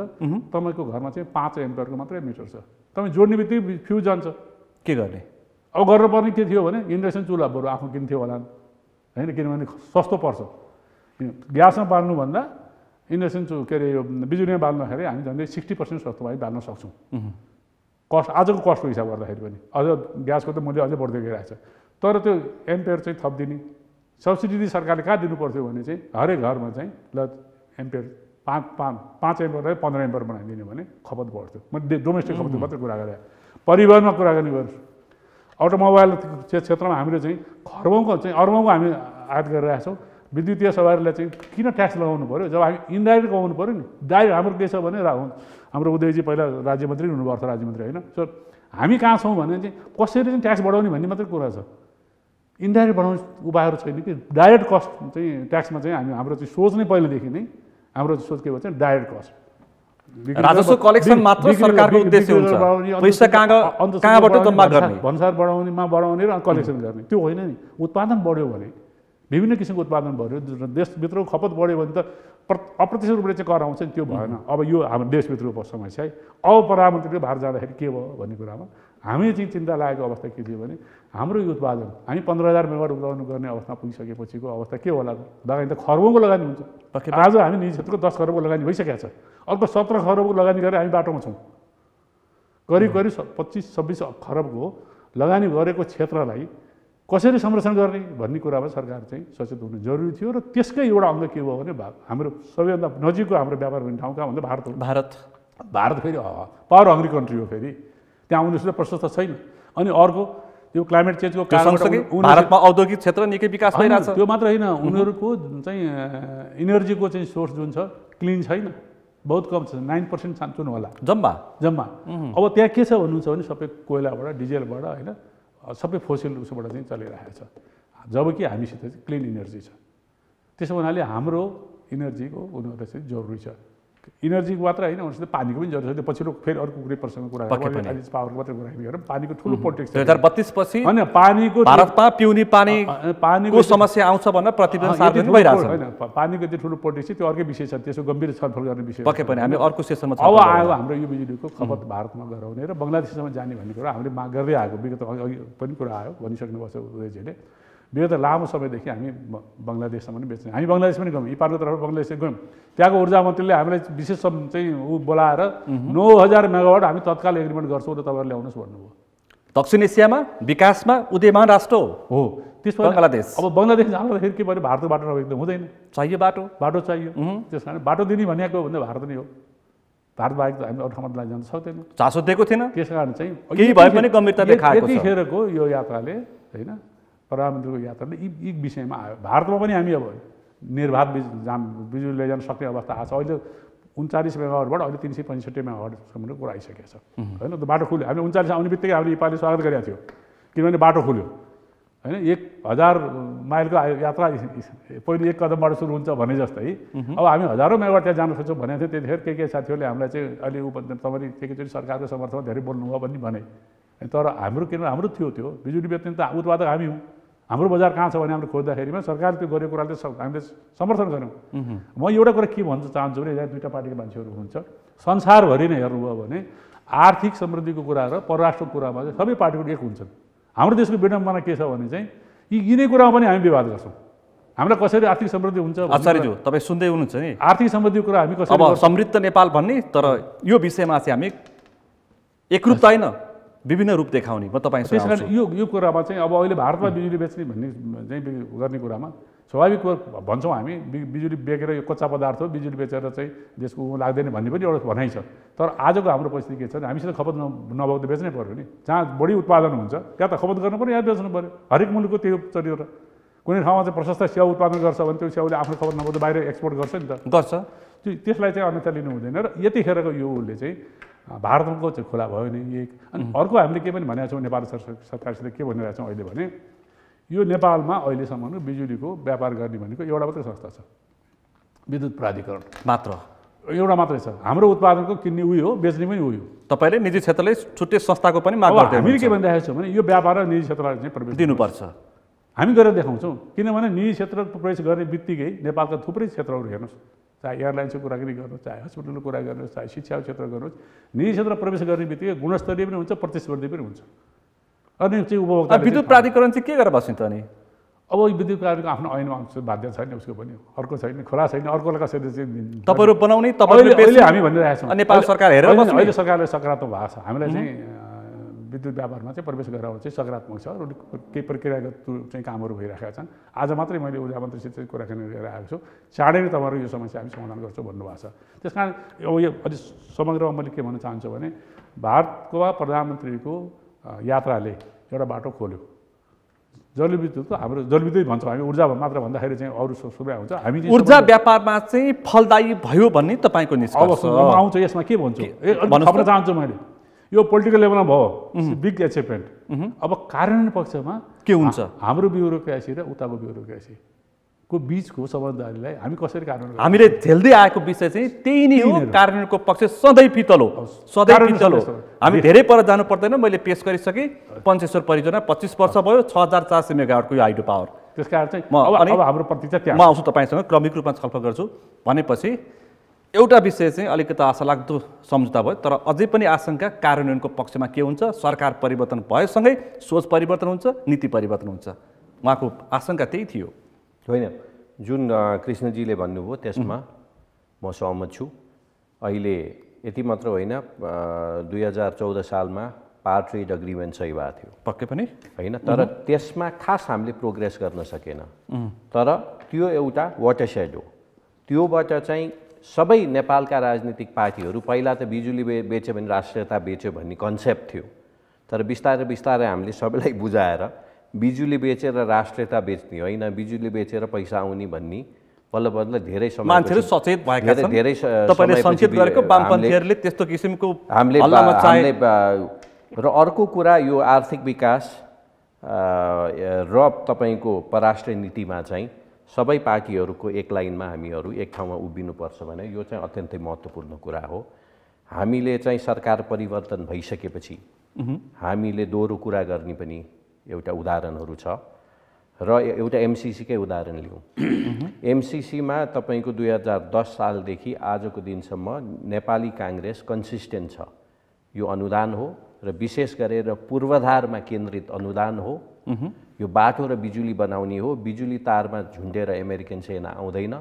Speaker 4: तपाईको घरमा चाहिँ 5 एम्पियरको मात्रै मिटर छ तपाई जोड्ने बित्तिकै फ्युज जान्छ
Speaker 1: के गर्ने
Speaker 4: अब गर्नुपर्ने के थियो भने इन्डक्सन चुला बरु आफू किन्थ्यो होला हैन किनभने सस्तो पर्छ ग्यासमा बाल्नु भन्दा इन्डक्सन के अरे यो बिजुलीमा बाल्दाखेरि हामी झन्डै 60% सस्तोमा बाल्न सक्छौँ कस्ट आजको कस्टको हिसाब गर्दाखेरि पनि अझ ग्यासको त मूल्य अझै बढ्दै गइरहेको छ तर त्यो एम्पियर चाहिँ थपिदिने सब्सिडी सरकारले कहाँ दिनु पर्थ्यो भने चाहिँ हरेक घरमा चाहिँ ल एम्पियर 5 एम्पियरलाई 15 एम्पियर बनाइदिने भने खपत बढ्थ्यो म डोमेस्टिक खपतको मात्रै कुरा गरेँ परिवहनमा कुरा गर्ने गर्छु अटोमोबाइल क्षेत्रमा हामीले चाहिँ खरबौँको चाहिँ अर्बौँको हामी आयात गरिरहेका छौँ विद्युतीय सवारीलाई चाहिँ किन ट्याक्स लगाउनु पऱ्यो जब हामी इन्डाइरेक्ट लगाउनु पऱ्यो नि डाइरेक्ट हाम्रो के छ भने हाम्रो उदयजी पहिला राज्यमन्त्री हुनुभएको अर्थ राज्यमन्त्री होइन सो हामी कहाँ छौँ भने चाहिँ कसरी चाहिँ ट्याक्स बढाउने भन्ने मात्रै कुरा छ इन्डाइरेक्ट बढाउने उपायहरू छैन कि डाइरेक्ट कस्ट चाहिँ ट्याक्समा चाहिँ हाम्रो चाहिँ सोच नै पहिलेदेखि नै हाम्रो सोच के भन्छ डाइरेक्ट कस्ट
Speaker 1: राजस्व कलेक्सन मात्र सरकारको उद्देश्य हुन्छ पैसा कहाँबाट जम्मा गर्ने
Speaker 4: भन्सार बढाउने र कलेक्सन गर्ने त्यो होइन नि उत्पादन बढ्यो भने विभिन्न किसिमको उत्पादन बढ्यो देशभित्रको खपत बढ्यो भने त अप्रत्यक्ष रूपले चाहिँ कर आउँछ नि त्यो भएन अब यो हाम्रो देशभित्रको समस्या है अब प्रधानमन्त्रीले भारत जाँदाखेरि के भयो भन्ने कुरामा हामी चाहिँ चिन्ता लागेको अवस्था के थियो भने हाम्रो यो उत्पादन हामी 15,000 मेगावाट उत्पादन गर्ने अवस्था पुगिसकेपछिको अवस्था के होला लगानी त खरबौँको लगानी हुन्छ आज हामी निजी क्षेत्रको 10 खरबको लगानी भइसकेको छ अर्को 17 खरबको लगानी गरेर हामी बाटोमा छौँ करिब 25-26 खरबको लगानी गरेको क्षेत्रलाई कसरी संरक्षण गर्ने भन्ने कुरामा सरकार चाहिँ सचेत हुनु जरुरी थियो र त्यसकै एउटा अङ्ग के भयो भने हाम्रो सबैभन्दा नजिकको हाम्रो व्यापार गर्ने ठाउँ कहाँ भन्दा भारत हो भारत फेरि पावर हङ्ग्री कन्ट्री हो फेरि त्यहाँ उनीहरूसित प्रशस्त छैन अनि अर्को यो क्लाइमेट चेन्जको कारणले
Speaker 1: भारतमा औद्योगिक क्षेत्र निकै विकास भइरहेछ
Speaker 4: त्यो मात्र होइन उनीहरूको चाहिँ इनर्जीको चाहिँ सोर्स जुन छ क्लिन छैन बहुत कम छ 9% सान्चुन होला जम्मा अब त्यहाँ के छ भन्नुहुन्छ भने सबै कोइलाबाट डिजेलबाट होइन सबै फोसिल उसबाट चाहिँ चलिरहेको छ जबकि हामीसित चाहिँ क्लिन इनर्जी छ त्यसो हुनाले हाम्रो इनर्जीको उनीहरूलाई चाहिँ जरुरी छ इनर्जीको मात्र होइन उनीहरूसित पानीको पनि जरुरी छ पछिल्लो फेरि अर्को कुनै प्रसङ्ग कुरा पावरको मात्रै कुरा गरेर पानीको ठुलो पोलिटिक्स
Speaker 1: 2032 पछि
Speaker 4: होइन पानीको
Speaker 1: भारतमा पिउने पानीको समस्या आउँछ भनेर प्रतिवेदन सार्वजनिक भइरहेछ
Speaker 4: होइन पानीको चाहिँ ठुलो पोलिटिक्स छ त्यो अर्कै विषय छ त्यसको गम्भीर छलफल गर्ने विषय
Speaker 1: पक्कै पनि हामी अर्को सेसनमा
Speaker 4: अब आयो हाम्रो यो बिजुलीको खपत भारतमा गराउने र बङ्गलादेशसम्म जाने भन्ने कुरा हामीले माग गर्दै आएको विगत अघि पनि कुरा आयो भनिसक्नुपर्छ उदयजीले विगत लामो समयदेखि हामी बङ्गलादेशसम्म पनि बेच्ने हामी बङ्गलादेश पनि गयौँ इपारको तर्फ बङ्गलादेश गयौँ त्यहाँको ऊर्जा मन्त्रीले हामीलाई विशेष चाहिँ बोलाएर 9,000 मेगावाट हामी तत्काल एग्रिमेन्ट गर्छौँ र तपाईँहरू ल्याउनुहोस् भन्नुभयो
Speaker 1: दक्षिण एसियामा विकासमा उदयमान राष्ट्र हो
Speaker 4: त्यसमा
Speaker 1: बङ्गलादेश
Speaker 4: अब बङ्गलादेश जाँदाखेरि के भयो भारतको बाटो नभएको हुँदैन
Speaker 1: चाहियो बाटो
Speaker 4: चाहियो त्यस कारण बाटो दिने भनेको भन्दा भारत नै हो भारत बाहेक त हामी अरू ठाउँमा जान सक्दैनौँ
Speaker 1: चासो दिएको थिएन
Speaker 4: त्यस कारण चाहिँ
Speaker 1: केही भए पनि गम्भीरता देखाएको छ
Speaker 4: यतिखेरको यो यात्राले होइन प्रधानमन्त्रीको यात्राले यी विषयमा आयो भारतमा पनि हामी अब निर्वाध बिजुली लैजान सक्ने अवस्था आएको छ अहिले 39 मेगावाटबाट अहिले 365 मेगावाटसम्म कुरा आइसकेको छ होइन त्यो बाटो खुल्यो हामी 39 आउने बित्तिकै हामीले नेपालले स्वागत गरेका थियौँ किनभने बाटो खुल्यो होइन 1000 माइलको यात्रा पहिले 1 कदमबाट सुरु हुन्छ भने जस्तै अब हामी हजारौँ मेगावाट त्यहाँ जान सक्छौँ भनेको थियो त्यतिखेर के साथीहरूले हामीलाई चाहिँ अहिले तपाईँले एकैचोटि सरकारको समर्थनमा धेरै बोल्नुभयो भन्ने भने तर हाम्रो किन हाम्रो थियो त्यो बिजुली बेच्ने त उत्पादक हामी हौँ हाम्रो बजार कहाँ छ भने हामीले खोज्दाखेरिमा सरकारले त्यो गरेको कुराले हामीले समर्थन गऱ्यौँ म एउटा कुरा के भन्न चाहन्छु भने यहाँ दुईवटा पार्टीको मान्छेहरू हुनुहुन्छ संसारभरि नै हेर्नुभयो भने आर्थिक समृद्धिको कुरा र परराष्ट्रको कुरामा चाहिँ सबै पार्टीहरू एक हुन्छन् हाम्रो देशको विडम्बना के छ भने चाहिँ यिनै कुरामा पनि हामी विवाद गर्छौँ हामीलाई कसरी आर्थिक समृद्धि हुन्छ
Speaker 1: आचार्यज्यू तपाईँ सुन्दै हुनुहुन्छ नि
Speaker 4: आर्थिक समृद्धिको कुरा हामी कसरी
Speaker 1: अब समृद्ध नेपाल भन्ने तर यो विषयमा चाहिँ हामी एकरूपता होइन विभिन्न रूप देखाउने म तपाईसँग
Speaker 4: त्यसकारण यो कुरामा चाहिँ अब अहिले भारतमा बिजुली बेच्ने भन्ने चाहिँ गर्ने कुरामा स्वाभाविक भन्छौँ हामी बिजुली बेचेर यो कच्चा पदार्थ हो, बिजुली बेचेर चाहिँ देशको लाग्दैन भन्ने पनि एउटा भनाइ छ। तर आजको हाम्रो परिस्थिति के छ भने हामीसित खपत नभएको त बेच्नै पऱ्यो नि। जहाँ बढी उत्पादन हुन्छ त्यहाँ त खपत गर्नु पऱ्यो, यहाँ बेच्नु पऱ्यो। हरेक मुलुकको त्यो चरित्र। कुनै ठाउँमा चाहिँ प्रशस्त स्याउ उत्पादन गर्छ भने त्यो स्याउले आफ्नो खपत नभएको बाहिर एक्सपोर्ट गर्छ नि त,
Speaker 1: गर्छ।
Speaker 4: त्यसलाई चाहिँ अन्यथा लिनु हुँदैन। र यतिखेरको यो उसले चाहिँ भारतको चाहिँ खुला भयो नि एक। अनि अर्को हामीले के पनि भनेका छौँ नेपाल सरकारसित के भनिरहेका छौँ अहिले भने यो नेपालमा अहिलेसम्म बिजुलीको व्यापार गर्ने भनेको एउटा मात्रै संस्था छ, विद्युत प्राधिकरण
Speaker 1: मात्र,
Speaker 4: एउटा मात्रै छ। हाम्रो उत्पादनको किन्ने उही हो, बेच्ने पनि उही हो।
Speaker 1: तपाईँले निजी क्षेत्रले छुट्टै संस्थाको पनि माग गर्दै
Speaker 4: हामीले के भनिरहेको छौँ भने यो व्यापार र निजी क्षेत्रलाई चाहिँ प्रवेश
Speaker 1: दिनुपर्छ।
Speaker 4: हामी गरेर देखाउँछौँ, किनभने निजी क्षेत्र प्रवेश गर्ने बित्तिकै नेपालका थुप्रै क्षेत्रहरू हेर्नुहोस्, चाहे एयरलाइन्सको कुराकानी गर्नुहोस्, चाहे हस्पिटलको कुरा गर्नुहोस्, चाहे शिक्षाको क्षेत्र गर्नुहोस्, निजी क्षेत्र प्रवेश गर्ने बित्तिकै गुणस्तरीय पनि हुन्छ, प्रतिस्पर्धी पनि हुन्छ। अनि चाहिँ उपभोक्ता
Speaker 1: विद्युत प्राधिकरण चाहिँ के गरेर बस्ने त अनि?
Speaker 4: अब विद्युत प्राधिकरणको आफ्नो ऐनमा बाध्य छैन उसको पनि, अर्को छैन, खोला छैन, अर्कोलाई कसैले चाहिँ
Speaker 1: तपाईँहरू बनाउने,
Speaker 4: अहिले हामी भनिरहेको छौँ।
Speaker 1: नेपाल सरकार हेरेर
Speaker 4: अहिले सरकारले सकारात्मक भएको छ, हामीलाई चाहिँ विद्युत व्यापारमा चाहिँ प्रवेश गराउन चाहिँ सकारात्मक छ। केही प्रक्रियागत चाहिँ कामहरू भइरहेका छन्। आज मात्रै मैले ऊर्जा मन्त्रीसित चाहिँ कुराकानी गरेर आएको छु, चाँडै नै तपाईँहरू यो समस्या हामी समाधान गर्छौँ भन्नुभएको छ। त्यस कारण अब यो अझ समग्रमा मैले के भन्न चाहन्छु भने भारतको प्रधानमन्त्रीको यात्राले एउटा बाटो खोल्यो। जलविद्युतको हाम्रो जलविद्युत भन्छौँ हामी, ऊर्जा मात्र भन्दाखेरि चाहिँ अरू सुविधा हुन्छ। हामी
Speaker 1: ऊर्जा व्यापारमा चाहिँ फलदायी भयो भन्ने तपाईँको निष्कर्ष?
Speaker 4: अब आउँछ यसमा के भन्छु भन्न चाहन्छु मैले, यो पोलिटिकल लेभलमा भयो बिग एचिभमेन्ट। अब कार्यान्वयन पक्षमा
Speaker 1: के हुन्छ? हाम्रो
Speaker 4: ब्युरोक्रेसी र उताको ब्युरोक्रेसी को बीचको सम्बन्धहरूलाई हामी कसरी कार्यान्वयन?
Speaker 1: हामीले झेल्दै आएको विषय चाहिँ त्यही नै हो। कार्यान्वयनको पक्ष सधैँ पितल हो, सधैँ पितल हो। हामी धेरै पर जानु पर्दैन। मैले पेश गरिसकेँ, पञ्चेश्वर परियोजना 25 वर्ष भयो, 6400 मेगावाटको यो हाइड्रो पावर।
Speaker 4: त्यस कारण चाहिँ अब हाम्रो प्रतीक्षा त्यहाँ।
Speaker 1: म आउँछु तपाईँसँग, क्रमिक रूपमा छलफल गर्छु। भनेपछि एउटा विषय चाहिँ अलिकति आशालाग्दो सम्झौता भयो, तर अझै पनि आशंका कार्यान्वयनको पक्षमा के हुन्छ? सरकार परिवर्तन भएसँगै सोच परिवर्तन हुन्छ, नीति परिवर्तन हुन्छ। उहाँको आशंका त्यही थियो
Speaker 2: होइन? जुन कृष्णजीले भन्नुभयो त्यसमा म सहमत छु। अहिले यति मात्र होइन, 2014 सालमा पावर ट्रेड एग्रिमेन्ट सही भएको थियो,
Speaker 1: पक्कै पनि
Speaker 2: होइन? तर त्यसमा खास हामीले प्रोग्रेस गर्न सकेन। तर त्यो एउटा वाटरसेड हो। त्योबाट चाहिँ सबै नेपालका राजनीतिक पार्टीहरू पहिला त बिजुली बेच्यो भने राष्ट्रियता बेच्यो भन्ने कन्सेप्ट थियो। तर बिस्तारै बिस्तारै हामीले सबैलाई बुझाएर बिजुली बेचेर राष्ट्रियता बेच्ने होइन, बिजुली बेचेर पैसा आउने भन्ने बल्ल बल्ल धेरै समय
Speaker 1: मान्छेहरू सचेत भएका छन्।
Speaker 2: धेरै
Speaker 1: तपाईले सङ्केत गरेको वामपन्थीहरूले त्यस्तो किसिमको
Speaker 2: हामीले र अर्को कुरा यो आर्थिक विकास र तपाईँको परराष्ट्र नीतिमा चाहिँ सबै पार्टीहरूको एक लाइनमा हामीहरू एक ठाउँमा उभिनुपर्छ भने यो चाहिँ अत्यन्तै महत्त्वपूर्ण कुरा हो। हामीले चाहिँ सरकार परिवर्तन भइसकेपछि हामीले दोहोरो कुरा गर्ने पनि एउटा उदाहरणहरू छ। र एउटा एमसिसीकै उदाहरण लिउँ। एमसिसीमा तपाईँको 2010 सालदेखि आजको दिनसम्म नेपाली काङ्ग्रेस कन्सिस्टेन्ट छ। यो अनुदान हो र विशेष गरेर पूर्वाधारमा केन्द्रित अनुदान हो। यो बाटो र बिजुली बनाउने हो, बिजुली तारमा झुन्डेर अमेरिकन सेना आउँदैन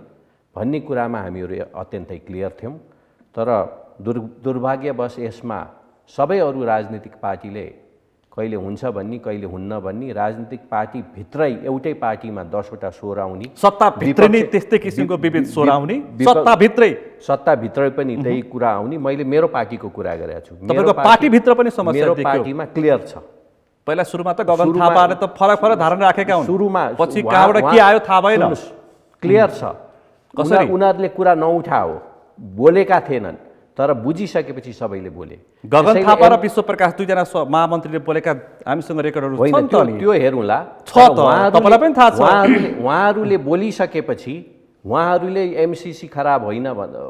Speaker 2: भन्ने कुरामा हामीहरू अत्यन्तै क्लियर थियौँ। तर दुर्भाग्यवश यसमा सबै अरू राजनीतिक पार्टीले कहिले हुन्छ भन्ने कहिले हुन्न भन्ने, राजनीतिक पार्टी भित्रै एउटै पार्टीमा 10वटा स्वर आउने,
Speaker 1: सत्ताभित्रै नै त्यस्तै किसिमको विविध स्वर आउने, सत्ताभित्रै
Speaker 2: पनि त्यही कुरा आउने। मैले मेरो पार्टीको कुरा गरेको छु।
Speaker 1: तपाईँको पार्टीभित्र पनि समस्या
Speaker 2: मेरो पार्टीमा क्लियर छ।
Speaker 1: पहिला सुरुमा त गगन थापाले त फरक फरक धारणा राखेका हुन्,
Speaker 2: सुरुमा
Speaker 1: पछि कहाँबाट के आयो थाहा भएन।
Speaker 2: क्लियर छ कसरी उनीहरूले कुरा नउठाओ, बोलेका थिएनन्, तर बुझिसकेपछि सबैले बोले।
Speaker 1: गगन थापा र विश्व प्रकाश दुईजना महामन्त्रीले बोलेका हामीसँग रेकर्डहरू छन् त नि,
Speaker 2: त्यो हेरौँला।
Speaker 1: छ त, तपाईलाई पनि थाहा छ।
Speaker 2: उहाँहरूले बोलिसकेपछि उहाँहरूले एमसिसी खराब होइन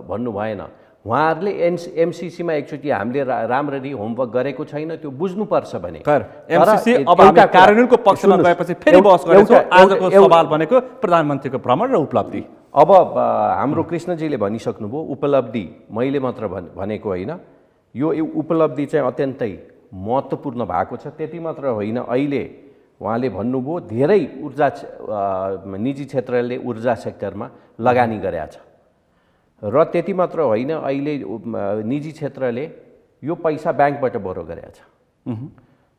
Speaker 2: भन्नु भएन। उहाँहरूले एमसिसीमा एकचोटि हामीले राम्ररी होमवर्क गरेको छैन त्यो बुझ्नुपर्छ भने।
Speaker 1: एमसिसी अब हामी कार्यान्वयनको पक्षमा गएपछि फेरि बहस गरेछौँ। आजको सवाल भनेको प्रधानमन्त्रीको भ्रमण र उपलब्धि।
Speaker 2: अब हाम्रो कृष्णजीले भनिसक्नुभयो उपलब्धि, मैले मात्र भनेको होइन। यो उपलब्धि चाहिँ अत्यन्तै महत्त्वपूर्ण भएको छ। त्यति मात्र होइन, अहिले उहाँले भन्नुभयो धेरै ऊर्जा निजी क्षेत्रले ऊर्जा सेक्टरमा लगानी गरेका छ। र त्यति मात्र होइन, अहिले निजी क्षेत्रले यो पैसा ब्याङ्कबाट बरो गरेका छ।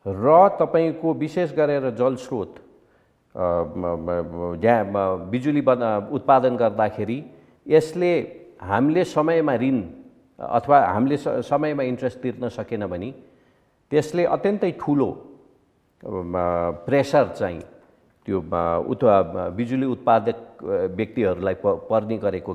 Speaker 2: र तपाईँको विशेष गरेर जलस्रोत बिजुली उत्पादन गर्दाखेरि यसले हामीले समयमा ऋण अथवा हामीले समयमा इन्ट्रेस्ट तिर्न सकेन भने त्यसले अत्यन्तै ठुलो प्रेसर चाहिँ त्यो बिजुली उत्पादक व्यक्तिहरूलाई पर्ने गरेको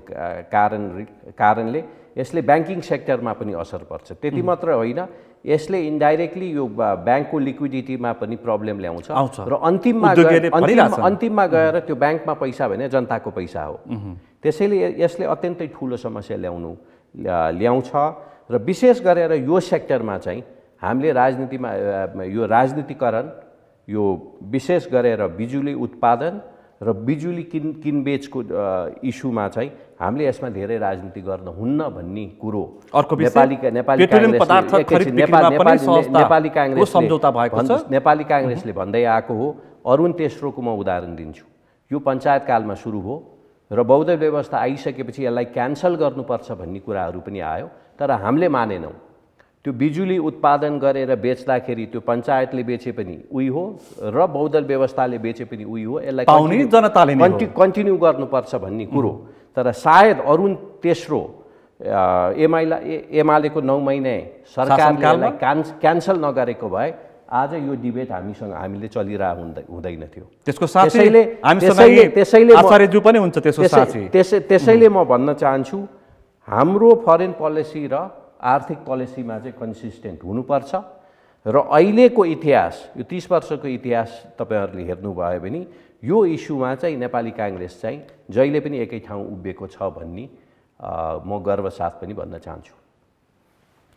Speaker 2: कारणले यसले ब्याङ्किङ सेक्टरमा पनि असर पर्छ। त्यति मात्र होइन, यसले इन्डाइरेक्टली यो ब्याङ्कको लिक्विडिटीमा पनि प्रब्लम ल्याउँछ र अन्तिममा गएर त्यो ब्याङ्कमा पैसा भने जनताको पैसा हो। त्यसैले यसले अत्यन्तै ठुलो समस्या ल्याउँछ र विशेष गरेर यो सेक्टरमा चाहिँ हामीले राजनीतिमा यो राजनीतिकरण यो विशेष गरेर बिजुली उत्पादन र बिजुली किनबेचको इस्युमा चाहिँ हामीले यसमा धेरै राजनीति गर्न हुन्न भन्ने कुरो नेपाली काङ्ग्रेसले भन्दै आएको हो। अरुण तेस्रोको म उदाहरण दिन्छु। यो पञ्चायत कालमा सुरु हो र बौद्ध व्यवस्था आइसकेपछि यसलाई क्यान्सल गर्नुपर्छ भन्ने कुराहरू पनि आयो, तर हामीले मानेनौँ। त्यो बिजुली उत्पादन गरेर बेच्दाखेरि त्यो पञ्चायतले बेचे पनि उही हो र बौद्ध व्यवस्थाले बेचे पनि उही हो, यसलाई
Speaker 1: जनताले
Speaker 2: कन्टिन्यू गर्नुपर्छ भन्ने कुरो। तर सायद अरुण तेस्रो एमालेको 9 महिने सरकारले क्यान्सल नगरेको भए आज यो डिबेट हामीले चलिरहेको हुँदैन थियो। त्यसैले म भन्न चाहन्छु हाम्रो फरेन पोलिसी र आर्थिक पोलिसीमा चाहिँ कन्सिस्टेन्ट हुनुपर्छ र अहिलेको इतिहास, यो 30 वर्षको इतिहास तपाईहरुले हेर्नुभयो भने यो इस्युमा चाहिँ नेपाली काङ्ग्रेस चाहिँ जहिले पनि एकै ठाउँ उभिएको छ भन्ने म गर्व साथ पनि भन्न चाहन्छु।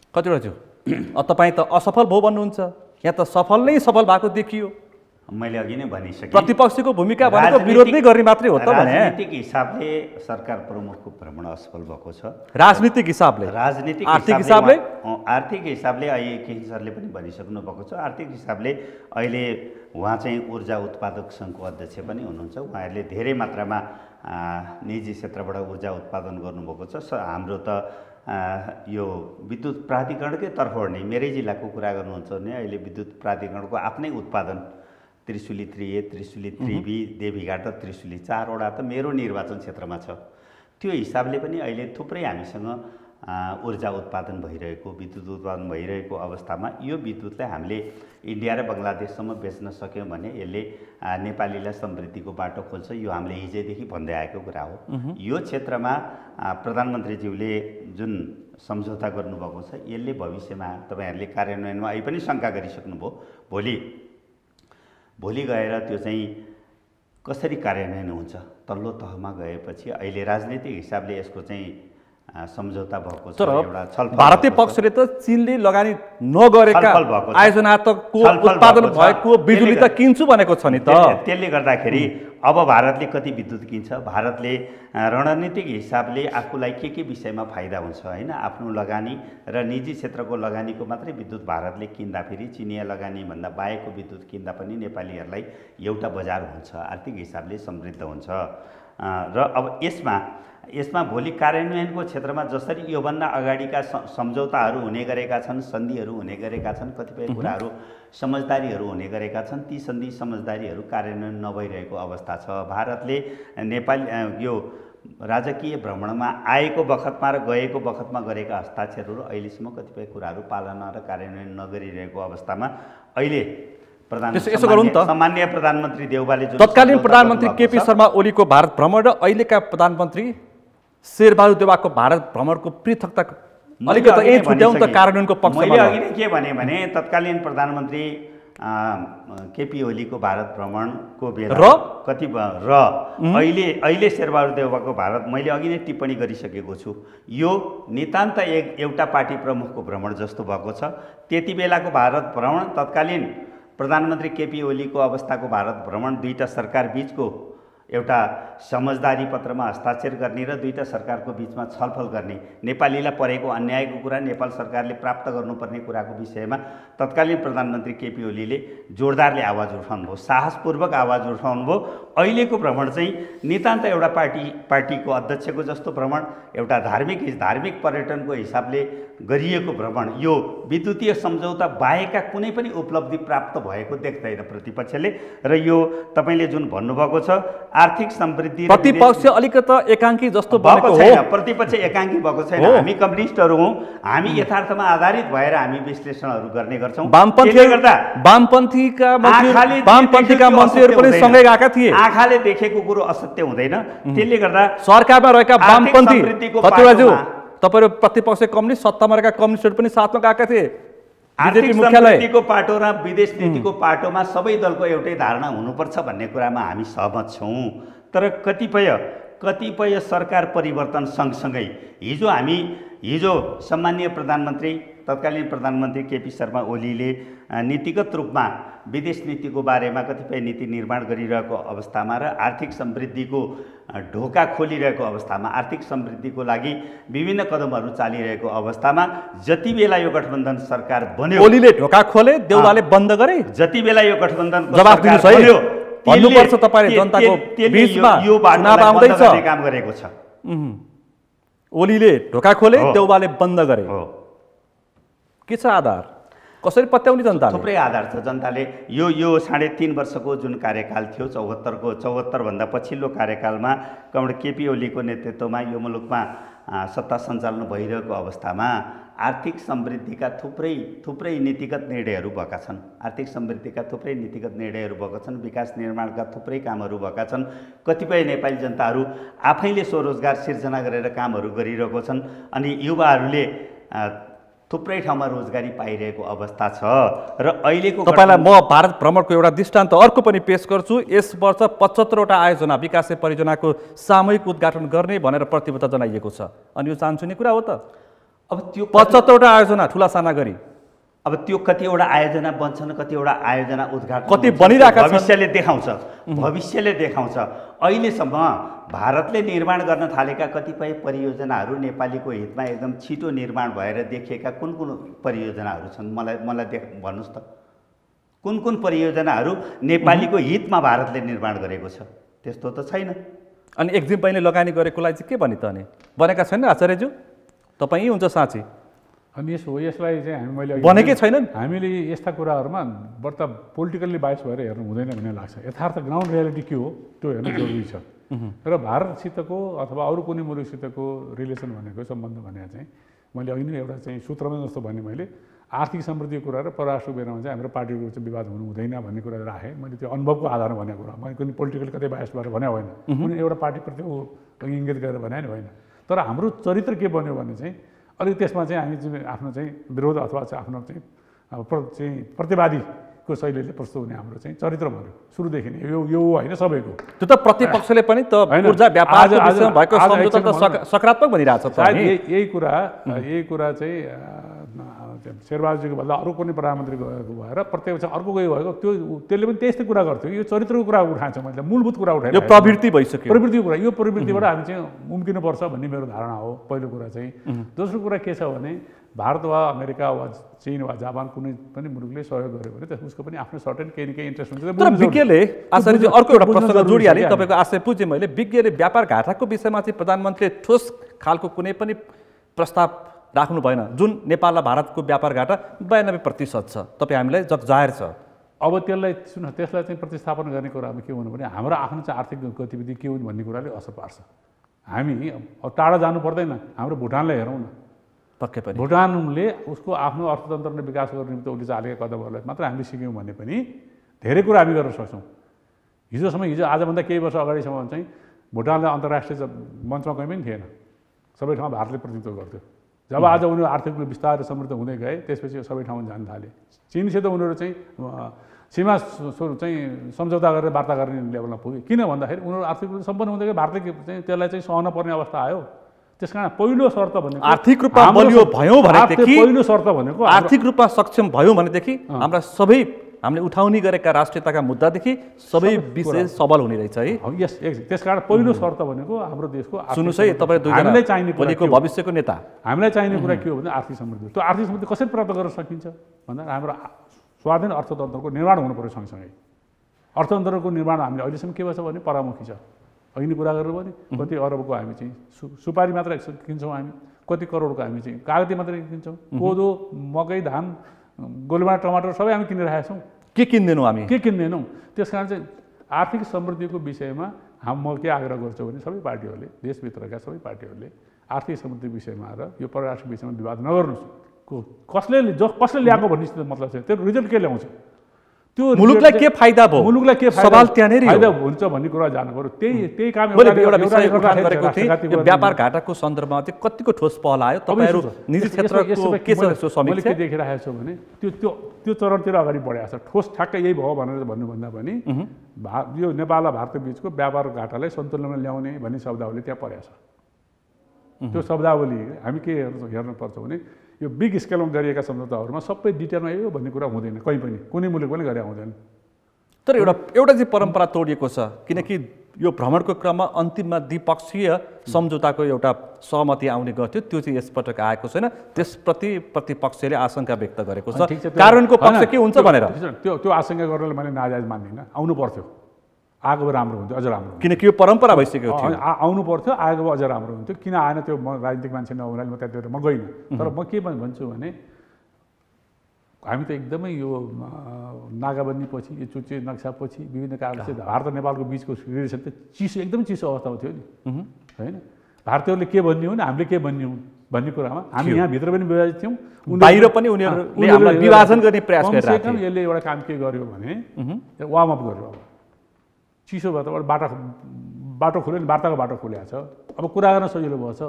Speaker 1: कतिवटा थियो तपाईँ त असफल भयो भन्नुहुन्छ, यहाँ त सफल नै सफल भएको देखियो।
Speaker 3: मैले अघि नै भनिसकेँ,
Speaker 1: प्रतिपक्षको भूमिका भनेको विरोध नै गर्ने मात्रै हो त भने।
Speaker 3: राजनीतिक हिसाबले सरकार प्रमुखको भ्रमण असफल भएको छ।
Speaker 1: राजनीतिक हिसाबले,
Speaker 3: आर्थिक हिसाबले अहिले केही सरले पनि भनिसक्नु भएको छ। आर्थिक हिसाबले अहिले उहाँ चाहिँ ऊर्जा उत्पादक सङ्घको अध्यक्ष पनि हुनुहुन्छ। उहाँहरूले धेरै मात्रामा निजी क्षेत्रबाट ऊर्जा उत्पादन गर्नुभएको छ। हाम्रो त यो विद्युत प्राधिकरणकै तर्फबाट नै, मेरै जिल्लाको कुरा गर्नुहुन्छ भने अहिले विद्युत प्राधिकरणको आफ्नै उत्पादन त्रिशुली 3A, त्रिशुली 3B, देवीघाट र त्रिशुली 4 वटा त मेरो निर्वाचन क्षेत्रमा छ। त्यो हिसाबले पनि अहिले थुप्रै हामीसँग ऊर्जा उत्पादन भइरहेको, विद्युत उत्पादन भइरहेको अवस्थामा यो विद्युतलाई हामीले इन्डिया र बङ्गलादेशसम्म बेच्न सक्यौँ भने यसले नेपालीलाई समृद्धिको बाटो खोल्छ। यो हामीले हिजैदेखि भन्दै आएको कुरा हो। यो क्षेत्रमा प्रधानमन्त्रीज्यूले जुन सम्झौता गर्नुभएको छ यसले भविष्यमा तपाईहरुले कार्यान्वयनमा अहिले पनि शङ्का गरिसक्नुभयो। भोलि गएर त्यो चाहिँ कसरी कार्यान्वयन हुन्छ तल्लो तहमा गएपछि अहिले राजनीतिक हिसाबले यसको चाहिँ सम्झौता भएको छ। एउटा छलफल
Speaker 1: भारतीय पक्षले त चीनले लगानी नगरेका आयोजनात्मक उत्पादन भएको बिजुली त किन्छु भनेको छ नि त।
Speaker 3: त्यसले गर्दाखेरि अब भारतले कति विद्युत किन्छ, भारतले रणनीतिक हिसाबले आफूलाई के विषयमा फाइदा हुन्छ हैन, आफ्नो लगानी र निजी क्षेत्रको लगानीको मात्रै विद्युत भारतले किन्दाखेरि चिनिया लगानी भन्दा बाहेकको विद्युत किन्दा पनि नेपालीहरूलाई एउटा बजार हुन्छ, आर्थिक हिसाबले समृद्ध हुन्छ। र अब यसमा भोलि कार्यान्वयनको क्षेत्रमा जसरी योभन्दा अगाडिका सम्झौताहरू हुने गरेका छन्, सन्धिहरू हुने गरेका छन्, कतिपय कुराहरू समझदारीहरू हुने गरेका छन्, ती सन्धि समझदारीहरू कार्यान्वयन नभइरहेको अवस्था छ। भारतले नेपाली यो राजकीय भ्रमणमा आएको बखतमा र गएको बखतमा गरेका हस्ताक्षरहरू अहिलेसम्म कतिपय कुराहरू पालना र कार्यान्वयन नगरिरहेको अवस्थामा अहिले सामान्य प्रधानमन्त्री देउवाले,
Speaker 1: तत्कालीन प्रधानमन्त्री केपी शर्मा ओलीको भारत भ्रमण र अहिलेका प्रधानमन्त्री शेरबहादुर देउवाको भारत भ्रमणको पृथकता अलिकति यही छुट्याउँ त कार्यान्वयनको पक्षमा।
Speaker 3: मैले अघि नै के भने तत्कालीन प्रधानमन्त्री केपी ओलीको भारत भ्रमणको बेला कति र अहिले शेरबहादुर देउवाको भारत, मैले अघि नै टिप्पणी गरिसकेको छु, यो नितान्त एउटा पार्टी प्रमुखको भ्रमण जस्तो भएको छ। त्यति बेलाको भारत भ्रमण, तत्कालीन प्रधानमन्त्री केपी ओलीको अवस्थाको भारत भ्रमण दुईटा सरकार बीचको एउटा समझदारी पत्रमा हस्ताक्षर गर्ने र दुईटा सरकारको बिचमा छलफल गर्ने, नेपालीलाई परेको अन्यायको कुरा नेपाल सरकारले प्राप्त गर्नुपर्ने कुराको विषयमा तत्कालीन प्रधानमन्त्री केपी ओलीले जोरदारले आवाज उठाउनुभयो, साहसपूर्वक आवाज उठाउनुभयो। अहिलेको भ्रमण चाहिँ नितान्त एउटा पार्टीको अध्यक्षको जस्तो भ्रमण, एउटा धार्मिक पर्यटनको हिसाबले गरिएको भ्रमण, यो विद्युतीय सम्झौता बाहेकका कुनै पनि उपलब्धि प्राप्त भएको देख्दैन प्रतिपक्षले। र यो तपाईले जुन भन्नुभएको छ आर्थिक समृद्धि,
Speaker 1: प्रतिपक्ष अलिकति एकाङ्की जस्तो
Speaker 3: भएको
Speaker 1: हो।
Speaker 3: छैन, प्रतिपक्ष एकाङ्की भएको छैन। हामी कम्युनिस्टहरू हौँ, हामी यथार्थमा आधारित भएर हामी विश्लेषणहरू गर्ने गर्छौँ।
Speaker 1: वामपन्थीका मन्त्रीहरू पनि सँगै गएका थिए।
Speaker 3: आँखाले देखेको कुरो असत्य हुँदैन। त्यसले गर्दा
Speaker 1: सरकारमा रहेका वामपन्थी तपाईहरु प्रतिपक्ष कम्युनिस्ट, सत्तामा रहेका कम्युनिस्टहरू पनि साथमा गएका थिए।
Speaker 3: आर्थिक समृद्धिको पाटो र विदेश नीतिको पाटोमा सबै दलको एउटै धारणा हुनुपर्छ भन्ने कुरामा हामी सहमत छौँ। तर कतिपय सरकार परिवर्तन सँगसँगै हिजो सम्माननीय प्रधानमन्त्री तत्कालीन प्रधानमन्त्री केपी शर्मा ओलीले नीतिगत रूपमा विदेश नीतिको बारेमा कतिपय नीति निर्माण गरिरहेको अवस्थामा र आर्थिक समृद्धिको ढोका खोलिरहेको अवस्थामा, आर्थिक समृद्धिको लागि विभिन्न कदमहरू चालिरहेको अवस्थामा जति बेला यो गठबन्धन सरकार बन्यो,
Speaker 1: ओलीले ढोका खोले, देउवाले बन्द गरे। जति बेला यो गठबन्धनको सरकार बन्यो भन्नुपर्छ तपाईले जनताको बीचमा चुनाव आउँदैछ
Speaker 3: काम गरेको छ।
Speaker 1: ओलीले ढोका खोले, देउवाले बन्द गरे। के छ आधार? कसरी पत्याउने जनताले?
Speaker 3: थुप्रै आधार छ। जनताले यो 3.5 वर्षको जुन कार्यकाल थियो, 74 भन्दा पछिल्लो कार्यकालमा कमरेड केपी ओलीको नेतृत्वमा यो मुलुकमा सत्ता सञ्चालन भइरहेको अवस्थामा आर्थिक समृद्धिका थुप्रै नीतिगत निर्णयहरू भएका छन्। आर्थिक समृद्धिका थुप्रै नीतिगत निर्णयहरू भएका छन्, विकास निर्माणका थुप्रै कामहरू भएका छन्। कतिपय नेपाली जनताहरू आफैले स्वरोजगार सिर्जना गरेर कामहरू गरिरहेको छन् अनि युवाहरूले थुप्रै ठाउँमा रोजगारी पाइरहेको अवस्था छ। र अहिलेको
Speaker 1: तपाईलाई म भारत भ्रमणको एउटा दृष्टान्त अर्को पनि पेश गर्छु। यस वर्ष 75वटा आयोजना विकास परियोजनाको सामूहिक उद्घाटन गर्ने भनेर प्रतिबद्धता जनाइएको छ। अनि यो चाहन्छुने कुरा हो त? अब त्यो 75वटा आयोजना ठुला साना गरी
Speaker 3: अब त्यो कतिवटा आयोजना बन्छन्, कतिवटा आयोजना उद्घाटन
Speaker 1: कति बनिरहेका छन्,
Speaker 3: भविष्यले देखाउँछ। अहिलेसम्म भारतले निर्माण गर्न थालेका कतिपय परियोजनाहरू नेपालीको हितमा एकदम छिटो निर्माण भएर देखिएका कुन परियोजनाहरू छन्? मलाई भन्नुहोस् त, कुन परियोजनाहरू नेपालीको हितमा भारतले निर्माण गरेको छ? त्यस्तो त छैन।
Speaker 1: अनि एक्जिम पनि लगानी गरेकोलाई चाहिँ के भने त? अनि बनेका छैन आचार्यज्यू? तपाईँ हुन्छ साँच्ची?
Speaker 4: अनि यसलाई चाहिँ मैले
Speaker 1: बनेकै छैनन्।
Speaker 4: हामीले यस्ता कुराहरूमा बढ्ता पोलिटिकल्ली बाइस भएर हेर्नु हुँदैन भन्ने लाग्छ। यथार्थ ग्राउन्ड रियालिटी के हो त्यो हेर्नु जरुरी छ। र भारतसितको अथवा अरू कुनै मुलुकसितको रिलेसन भनेको सम्बन्ध भने चाहिँ मैले अघि नै एउटा चाहिँ सूत्रमा जस्तो भने मैले आर्थिक समृद्धिको कुरा र परराष्ट्र बेलामा चाहिँ हाम्रो पार्टीको चाहिँ विवाद हुनु हुँदैन भन्ने कुरा राखेँ। मैले त्यो अनुभवको आधारमा भनेको कुरा, मैले कुनै पोलिटिकल कतै बाइस भएर भने होइन, कुनै एउटा पार्टीप्रति इङ्गित गरेर भने होइन। तर हाम्रो चरित्र के बन्यो भने चाहिँ अलिक त्यसमा चाहिँ हामी चाहिँ आफ्नो चाहिँ विरोध अथवा चाहिँ आफ्नो चाहिँ प्रतिवादीको शैलीले प्रस्तुत हुने हाम्रो चाहिँ चरित्र भन्यो सुरुदेखि नै। यो होइन सबैको।
Speaker 1: त्यो त प्रतिपक्षले पनि त ऊर्जा व्यापारको विषयमा भएको सम्झौता त सकारात्मक भनिरहेछ त।
Speaker 4: यही कुरा चाहिँ शेरबहादुरजीको भन्दा अरू कुनै प्रधानमन्त्री गएको भएर प्रत्यक्ष अर्को गयो भएको त्यसले पनि त्यस्तै कुरा गर्थ्यो। यो चरित्रको कुरा उठाएको छ मैले, मूलभूत कुरा उठाएको।
Speaker 1: यो प्रवृत्ति भइसक्यो,
Speaker 4: प्रवृत्तिको कुरा। यो प्रवृत्तिबाट हामी चाहिँ उम्किनुपर्छ भन्ने मेरो धारणा हो पहिलो कुरा चाहिँ। दोस्रो कुरा के छ भने भारत वा अमेरिका वा चीन वा जापान कुनै पनि मुलुकले सहयोग गर्यो भने उसको पनि आफ्नो सर्टेन केही न केही इन्ट्रेस्ट हुन्छ।
Speaker 1: तर विज्ञले आचार्यजी अर्को एउटा प्रश्न जोडिहालेँ, तपाईँको आशय पुजे मैले। विज्ञले व्यापार घाटाको विषयमा चाहिँ प्रधानमन्त्रीले ठोस खालको कुनै पनि प्रस्ताव राख्नु भएन। जुन नेपाल र भारतको व्यापार घाटा 92% छ, तपाईँ हामीलाई जाहेर छ।
Speaker 4: अब त्यसलाई चाहिँ प्रतिस्थापन गर्ने कुरामा के हुनु भने हाम्रो आफ्नो चाहिँ आर्थिक गतिविधि के हुन् भन्ने कुराले असर पार्छ। हामी टाढा जानु पर्दैन, हाम्रो भुटानलाई हेरौँ न।
Speaker 1: पक्कै पनि
Speaker 4: भुटानले उसको आफ्नो अर्थतन्त्रले विकास गर्ने निम्ति उसले चालेका कदमहरूलाई मात्र हामीले सिक्यौँ भने पनि धेरै कुरा हामी गर्न सक्छौँ। हिजो आजभन्दा केही वर्ष अगाडिसम्म चाहिँ भुटानलाई अन्तर्राष्ट्रिय मञ्चमा कहीँ पनि थिएन, सबै ठाउँमा भारतले प्रतिनिधित्व गर्थ्यो। जब आज उनीहरू आर्थिक रूपले बिस्तारै समृद्ध हुँदै गए त्यसपछि सबै ठाउँमा जान थाले। चीनसित उनीहरू चाहिँ सीमा चाहिँ सम्झौता गरेर वार्ता गर्ने लेभलमा पुगे। किन भन्दाखेरि उनीहरू आर्थिक रूपले सम्पन्न हुँदै गए, भारतले चाहिँ त्यसलाई चाहिँ सहन पर्ने अवस्था आयो। त्यसकारण पहिलो शर्त भनेको
Speaker 1: आर्थिक रूपमा बलियो भयौँ भनेदेखि,
Speaker 4: पहिलो शर्त भनेको
Speaker 1: आर्थिक रूपमा सक्षम भयौँ भनेदेखि हाम्रा सबै हामीले उठाउने गरेका राष्ट्रियताका मुद्दादेखि सबै विषय सबल हुने रहेछ है।
Speaker 4: यस त्यसकारण पहिलो शर्त भनेको हाम्रो देशको
Speaker 1: सुन्नुहोस् है, तपाईँ
Speaker 4: हामीलाई चाहिने
Speaker 1: भोलिको भविष्यको नेता,
Speaker 4: हामीलाई चाहिने कुरा के हो भने आर्थिक समृद्धि। त्यो आर्थिक समृद्धि कसरी प्राप्त गर्न सकिन्छ भन्दा हाम्रो स्वाधीन अर्थतन्त्रको निर्माण हुनु पर्यो। सँगसँगै अर्थतन्त्रको निर्माण हामीले अहिलेसम्म के भएछ भने परामुखी छ। अघि कुरा गरेर पनि कति अरबको हामी चाहिँ सुपारी मात्र किन्छौँ, हामी कति करोडको हामी चाहिँ कागती मात्रै किन्छौँ। कोदो, मकै, धान, गोलमा, टमाटर सबै हामी किनिरहेका छौँ।
Speaker 1: के किन्दैनौँ हामी?
Speaker 4: के किन्दैनौँ? त्यस कारण चाहिँ आर्थिक समृद्धिको विषयमा म के आग्रह गर्छु भने सबै पार्टीहरूले, देशभित्रका सबै पार्टीहरूले आर्थिक समृद्धि विषयमा र यो परराष्ट्र विषयमा विवाद नगर्नुहोस्। कसले ल्याएको भन्ने मतलब छ, त्यो रिजल्ट के ल्याउँछ, त्यो
Speaker 1: मुलुकलाई के फाइदा भयो,
Speaker 4: मुलुकलाई के
Speaker 1: सवाल त्यहाँनेरि
Speaker 4: फाइदा हुन्छ भन्ने कुरा जानु पर्यो। त्यही काम
Speaker 1: मैले एउटा विषय उठान गरेको थिएँ, व्यापार घाटाको सन्दर्भमा चाहिँ कतिको ठोस पहल आयो? तपाईँहरू निजी क्षेत्रको के छ यसो समीक्षा?
Speaker 4: मैले के देखिरहेको छु भने त्यो चरणतिर अगाडि बढेको छ। ठोस ठ्याक्कै यही भयो भनेर भन्नुभन्दा पनि यो नेपाल र भारत बिचको व्यापार घाटालाई सन्तुलनमा ल्याउने भन्ने शब्दावली त्यहाँ परेको छ। त्यो शब्दावली हामी के हेर्नुपर्छ भने यो बिग स्केलमा गरिएका सम्झौताहरूमा सबै डिटेलमा यो भन्ने कुरा हुँदैन, कहीँ पनि कुनै मुलुक पनि गरे हुँदैन।
Speaker 1: तर एउटा चाहिँ परम्परा तोडिएको छ, किनकि यो भ्रमणको क्रममा अन्तिममा द्विपक्षीय सम्झौताको एउटा सहमति आउने गर्थ्यो, त्यो चाहिँ यसपटक आएको छैन। त्यसप्रति प्रतिपक्षले आशंका व्यक्त गरेको छ। कारणको पक्ष के हुन्छ भनेर
Speaker 4: त्यो आशंका गर्नलाई मैले नाजायज मान्दिनँ। आउनु पर्थ्यो, आएको भए राम्रो हुन्थ्यो, अझ राम्रो,
Speaker 1: किनकि यो परम्परा भइसकेको थियो।
Speaker 4: आउनु पर्थ्यो, आएको भए अझ राम्रो हुन्थ्यो। किन आएन त्यो म राजनीतिक मान्छे नहुनाले म त्यहाँतिर म गइनँ। तर म के भन्छु भने हामी त एकदमै यो नागाबन्दी पछि, यो चुच्चे नक्सा पछि विभिन्न कारणले चाहिँ भारत र नेपालको बिचको रिलेसन त एकदमै चिसो अवस्थामा थियो नि, होइन? भारतीयहरूले के भन्ने हुन्, हामीले के भन्ने हुन् भन्ने कुरामा हामी यहाँभित्र पनि विभाजित थियौँ,
Speaker 1: बाहिर पनि उनीहरूले हामीलाई विभाजन गर्ने प्रयास गरिरहेको थियो।
Speaker 4: यसले एउटा काम के गर्यो भने वार्म अप गर्यो। अब चिसो भयो त बाटो खुल्यो नि, वार्ताको बाटो खुलेको छ। अब कुरा गर्न सजिलो भएको छ।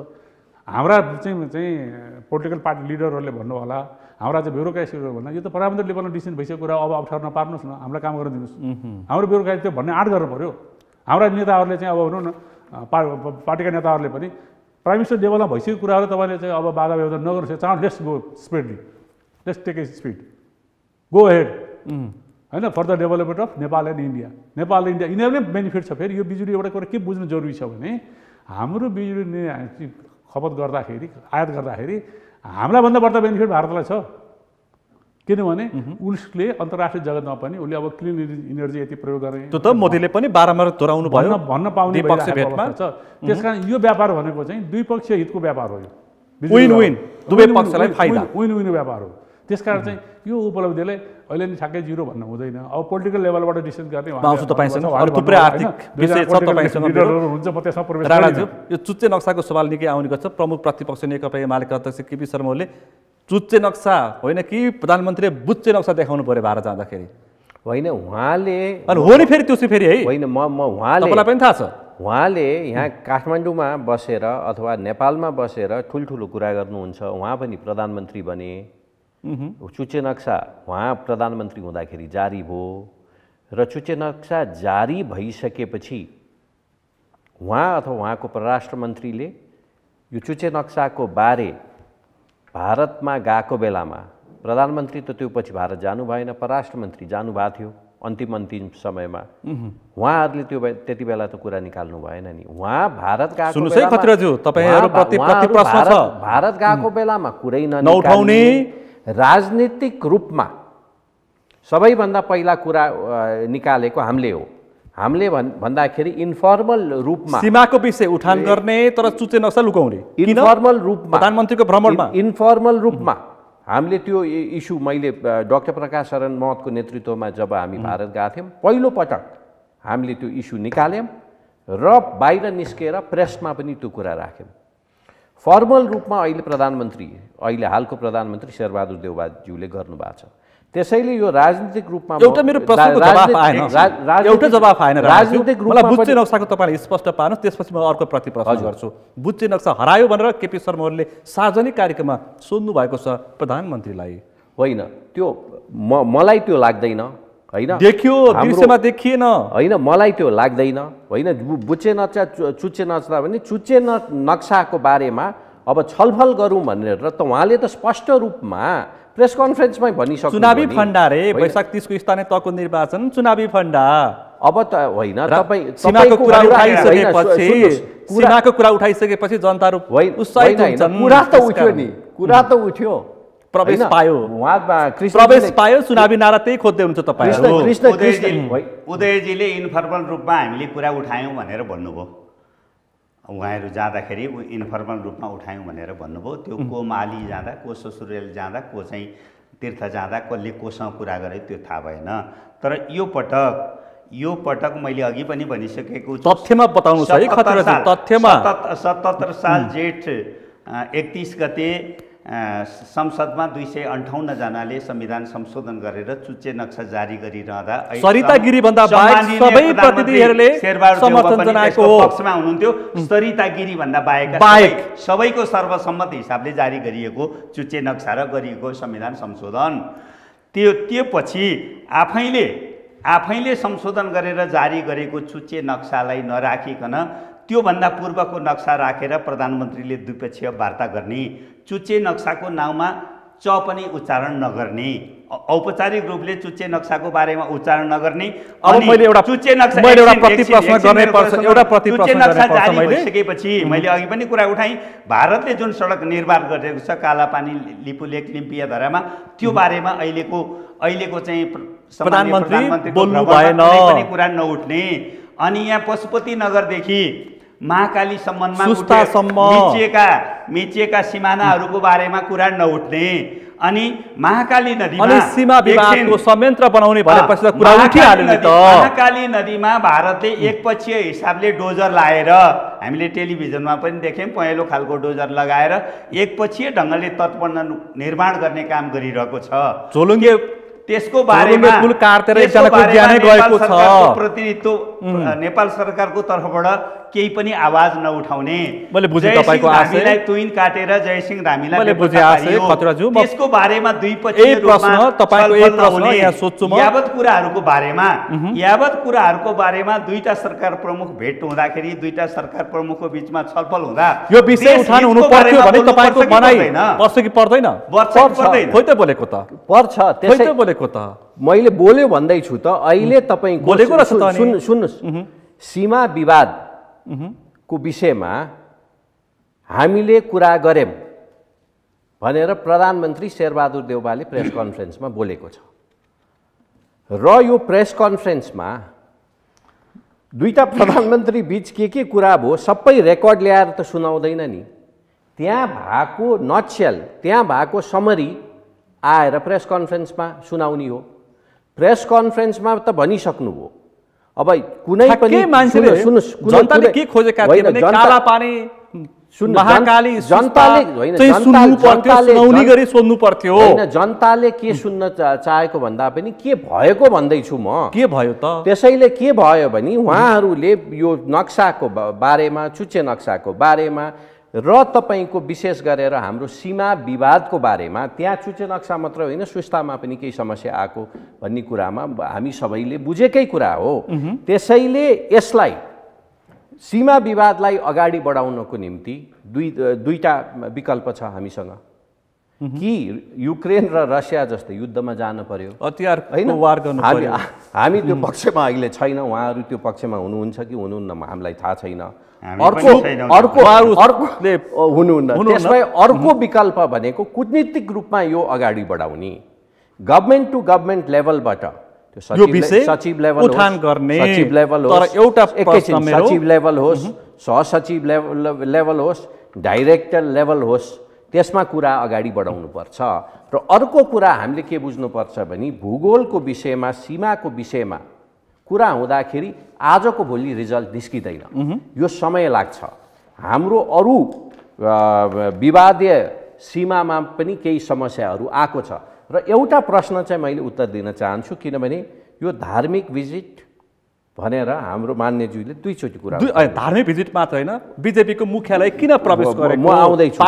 Speaker 4: हाम्रा चाहिँ पोलिटिकल पार्टी लिडरहरूले भन्नु होला, हाम्रा चाहिँ ब्युरोक्रेसीहरू भन्दा यो त प्रधानमन्त्री लेभलमा डिसिसन भइसकेको कुरा, अब अप्ठ्यारो नपार्नुहोस् न, हामीलाई काम गर्न दिनुहोस्। हाम्रो ब्युरोक्रेसी त्यो भन्ने आँट गर्नु पऱ्यो। हाम्रा नेताहरूले चाहिँ अब भनौँ न पार्टीका नेताहरूले पनि प्राइम मिनिस्टर लेभलमा भइसकेको कुराहरू तपाईँले चाहिँ अब बाधा व्यवधान नगर्नुहोस्, चाहनु let's go speedily, let's take a speed, go head, होइन? For the development of Nepal and India. Nepal र इन्डिया यिनीहरू नै बेनिफिट छ। फेरि यो बिजुली एउटा कुरा के बुझ्नु जरुरी छ भने हाम्रो बिजुली खपत गर्दाखेरि, आयात गर्दाखेरि हामीलाई भन्दा बढ्ता बेनिफिट भारतलाई छ। किनभने उसले अन्तर्राष्ट्रिय जगतमा पनि उसले अब क्लिन इनर्जी यति प्रयोग गर्ने,
Speaker 1: त्यो त मोदीले पनि बारम्बार दोहोऱ्याउनु भयो,
Speaker 4: भन्न पाउने भेटमा छ। त्यसकारण यो व्यापार भनेको चाहिँ द्विपक्षीय हितको व्यापार हो। यो
Speaker 1: विन विन, दुवै पक्षलाई फाइदा,
Speaker 4: विन विन व्यापार हो। त्यसकारण चाहिँ यो उपलब्धिलाई अहिले नि ठ्याक्कै जिरो भन्नु हुँदैन। अब पोलिटिकल लेभलबाट डिसिसन गर्ने
Speaker 1: आउँछु तपाईँसँग, अरू थुप्रै आर्थिक विषय छ तपाईँसँग
Speaker 4: हुन्छ। म त्यसमा प्रवेश
Speaker 1: राणाज्यू, यो चुच्चे नक्साको सवाल निकै आउने गर्छ। प्रमुख प्रतिपक्ष नेकपा एमालेका अध्यक्ष केपी शर्मा ओलीले चुच्चे नक्सा होइन कि प्रधानमन्त्रीले बुच्चे नक्सा देखाउनु पर्यो भारत जाँदाखेरि?
Speaker 2: होइन, उहाँले
Speaker 1: हो नि, फेरि त्यो चाहिँ फेरि है
Speaker 2: होइन, उहाँले
Speaker 1: तपाईँलाई पनि थाहा छ,
Speaker 2: उहाँले यहाँ काठमाडौँमा बसेर अथवा नेपालमा बसेर ठुल्ठुलो कुरा गर्नुहुन्छ। उहाँ पनि प्रधानमन्त्री बने, चुच्चे नक्सा उहाँ प्रधानमन्त्री हुँदाखेरि जारी भयो र चुच्चे नक्सा जारी भइसकेपछि उहाँ अथवा उहाँको परराष्ट्र मन्त्रीले यो चुच्चे नक्साको बारे भारतमा गएको बेलामा प्रधानमन्त्री त त्यो पछि भारत जानु भएन, परराष्ट्र मन्त्री जानुभएको थियो अन्तिम समयमा। उहाँहरूले त्यो त्यति बेला त कुरा निकाल्नु भएन नि। उहाँ भारत गएको भारत गएको बेलामा कुरै नउठाउने, राजनीतिक रूपमा सबैभन्दा पहिला कुरा निकालेको हामीले हो। हामीले भन्दाखेरि इन्फर्मल रूपमा
Speaker 1: सीमाको विषय उठान गर्ने, तर चुच्चे नक्सा लुकाउने,
Speaker 2: इन्फर्मल रूपमा
Speaker 1: प्रधानमन्त्रीको भ्रमणमा
Speaker 2: इन्फर्मल रूपमा हामीले त्यो इस्यु, मैले डाक्टर प्रकाश शरण महतको नेतृत्वमा जब हामी भारत गएका थियौँ, पहिलोपटक हामीले त्यो इस्यु निकाल्यौँ र बाहिर निस्केर प्रेसमा पनि त्यो कुरा राख्यौँ। फर्मल रूपमा अहिले हालको प्रधानमन्त्री शेरबहादुर देउवाज्यूले गर्नुभएको छ। त्यसैले यो राजनीतिक रूपमा
Speaker 1: एउटा मेरो प्रश्नको जवाफ आएन, एउटा जवाफ आएन। राजनीतिक रूपमा बुच्चे नक्साको तपाईँले स्पष्ट पार्नुहोस्, त्यसपछि म अर्को प्रतिप्रश्न गर्छु। बुच्चे नक्सा हरायो भनेर केपी शर्मा ओलीले सार्वजनिक कार्यक्रममा सोध्नु भएको छ प्रधानमन्त्रीलाई।
Speaker 2: होइन, त्यो मलाई त्यो लाग्दैन, होइन
Speaker 1: देखियो दृश्यमा देखिएन,
Speaker 2: होइन मलाई त्यो लाग्दैन। होइन, बुच्चे नक्सा चुच्चे नक्सा भने चुच्चे नक्साको बारेमा अब छलफल गरौँ भनेर त उहाँले त स्पष्ट रूपमा प्रेस कन्फरेन्समै भनिसक्नु
Speaker 1: चुनावी फन्डा रे वैशाख 30 को स्थानीय तहको निर्वाचन चुनावी फन्डा
Speaker 2: अब त होइन तपाईँ
Speaker 1: सीमाको कुरा उठाइसकेपछि सीमाको कुरा उठाइसकेपछि जनताहरु उत्साहित हुन्छन्
Speaker 2: कुरा त उठ्यो नि कुरा त उठ्यो
Speaker 1: प्रवेश पायो
Speaker 2: कृष्ण
Speaker 1: प्रवेश पायो चुनावी नारा त्यही खोज्दै हुन्छ तपाईहरु
Speaker 3: उदयजीले इन्फर्मल रूपमा हामीले कुरा उठायौं भनेर भन्नुभयो उहाँहरु जाँदाखेरि इन्फर्मल रूपमा उठायौं भनेर भन्नुभयो त्यो को माली जाँदा को ससुरेल जाँदा को चाहिँ तीर्थ जाँदा कसले कोसँग कुरा गरे त्यो थाहा भएन तर यो पटक मैले अघि पनि भनिसकेको छु
Speaker 1: तथ्यमा बताउनु छ है खतरा तथ्यमा
Speaker 3: 77 साल जेठ 31 गते संसदमा 258 जनाले संविधान संशोधन गरेर चुच्चे नक्सा जारी गरिरहँदा
Speaker 1: सरिता गिरी भन्दा बाहेक सबै प्रतिनिधिहरूले समर्थन जनाएको
Speaker 3: पक्षमा हुनुहुन्थ्यो सरिता गिरी भन्दा बाहेक सबैको सर्वसम्मत हिसाबले जारी गरिएको चुच्चे नक्सा र गरिएको संविधान संशोधन त्यो पछि आफैले संशोधन गरेर जारी गरेको चुच्चे नक्सालाई नराखिकन त्यो भन्दा पूर्वको नक्सा राखेर प्रधानमन्त्रीले द्विपक्षीय वार्ता गर्ने चुच्चे नक्साको नाउँमा च पनि उच्चारण नगर्ने औपचारिक रूपले चुच्चे नक्साको बारेमा उच्चारण नगर्ने
Speaker 1: अब मैले एउटा चुच्चे नक्सा मैले एउटा प्रति प्रश्न गर्ने पर्छ एउटा प्रति प्रश्न गर्ने पर्छ मैले
Speaker 3: सकेपछि मैले अघि पनि कुरा उठाएँ भारतले जुन सडक निर्माण गरेको छ कालापानी लिपुलेक लिम्पिया धरामा त्यो बारेमा अहिलेको चाहिँ
Speaker 1: प्रधानमन्त्री बोल्नु भएन
Speaker 3: पनि कुरा नउठ्ने अनि यहाँ पशुपति नगरदेखि महाकाली सम्बन्धमा मिचिएका सिमानाहरूको बारेमा कुरा नउठ्ने अनि महाकाली नदीमा
Speaker 1: अनि सीमा विवादको संयन्त्र बनाउने भनेपछि त कुरा उठिहाल्यो नि त
Speaker 3: महाकाली नदीमा भारतले एकपक्षीय हिसाबले डोजर लाएर हामीले टेलिभिजनमा पनि देख्यौं पहेँलो खालको डोजर लगाएर एकपक्षीय ढंगले तटबन्ध निर्माण गर्ने काम गरिरहेको छ
Speaker 1: झोलुङ्गे
Speaker 3: त्यसको बारेमा
Speaker 1: पुल काटेर एकजनाको ज्यानै गएको छ
Speaker 3: प्रतिनिधित्व नेपाल सरकारको तर्फबाट केही पनि आवाज नउठाउने
Speaker 1: मैले बुझे तपाईको आशय
Speaker 3: हामीलाई तुइन काटेर जयसिंह धामीलाई
Speaker 1: मैले बुझे आशय खतराजु
Speaker 3: त्यसको बारेमा दुईपक्षीय
Speaker 1: प्रश्न तपाईको एक प्रश्न यहाँ सोध्छु म
Speaker 3: यावत कुराहरुको बारेमा दुईटा सरकार प्रमुख भेट हुँदाखेरि दुईटा सरकार प्रमुखको बीचमा छलफल हुँदा
Speaker 1: यो विषय उठान हुनु पर्यो भने तपाईको भनाइ पर्छ कि पर्दैन खोइ त बोलेको त
Speaker 2: पर्छ
Speaker 1: त्यसै बोलेको त
Speaker 2: मैले बोल्यो भन्दै छु त अहिले तपाईको
Speaker 1: बोलेको रहेछ त
Speaker 2: सुन्नुस् सीमा विवाद को विषयमा हामीले कुरा गर्यौं भनेर प्रधानमन्त्री शेरबहादुर देउवाले प्रेस कन्फरेन्समा बोलेको छ र यो प्रेस कन्फरेन्समा दुईटा प्रधानमन्त्री बीच के कुरा भयो सबै रेकर्ड ल्याएर त सुनाउँदैन नि त्यहाँ भएको नटसेल त्यहाँ भएको समरी आएर प्रेस कन्फरेन्समा सुनाउने हो प्रेस कन्फरेन्समा त भनिसक्नुभयो अब कुनै पनि
Speaker 1: मान्छेले जनताले के खोजेका थिए भने काला पानी महाकाली जनताले सुन्नु पर्थ्यो सुनाउनी गरी सोध्नु पर्थ्यो
Speaker 2: हैन जनताले के सुन्न चाहेको भन्दा पनि के भएको भन्दै छु म
Speaker 1: के भयो त
Speaker 2: त्यसैले के भयो भने उहाँहरूले यो नक्साको बारेमा चुच्चे नक्साको बारेमा र तपाईको विशेष गरेर हाम्रो सीमा विवादको बारेमा त्यहाँ चुच्चे नक्सा मात्र होइन सुस्तामा पनि केही समस्या आएको भन्ने कुरामा हामी सबैले बुझेकै कुरा हो त्यसैले यसलाई सीमा विवादलाई अगाडि बढाउनको निम्ति दुईटा विकल्प छ हामीसँग कि युक्रेन र रसिया जस्तै युद्धमा जान पर्यो
Speaker 1: हतियार वार गर्नु पर्यो
Speaker 2: हामी त्यो पक्षमा अहिले छैन उहाँहरू त्यो पक्षमा हुनुहुन्छ कि हुनुहुन्न हामीलाई थाहा छैन अर्को हुनुहुन्न त्यसमै अर्को विकल्प भनेको कूटनीतिक रूपमा यो अगाडि बढाउने गभर्नमेन्ट टु गभर्नमेन्ट लेभलबाट
Speaker 1: यो विषय सचिव लेभल उठान गर्ने
Speaker 2: सचिव लेभल होस्
Speaker 1: तर एउटा प्रश्न मेरो
Speaker 2: सचिव लेभल होस् सहसचिव लेभल होस् डाइरेक्टर लेभल होस् त्यसमा कुरा अगाडि बढाउनु पर्छ र अर्को कुरा हामीले के बुझ्नुपर्छ भने भूगोलको विषयमा सीमाको विषयमा कुरा हुँदाखेरि आजको भोलि रिजल्ट निस्किदैन यो समय लाग्छ हाम्रो अरु विवादीय सीमामा पनि केही समस्याहरू आएको छ र एउटा प्रश्न चाहिँ मैले उत्तर दिन चाहन्छु किनभने यो धार्मिक भिजिट भनेर हाम्रो मान्यज्यूले दुईचोटि कुरा
Speaker 1: धार्मिक भिजिट मात्र हैन बीजेपीको मुख्यालय किन प्रवेश गरेको
Speaker 2: म आउँदै छु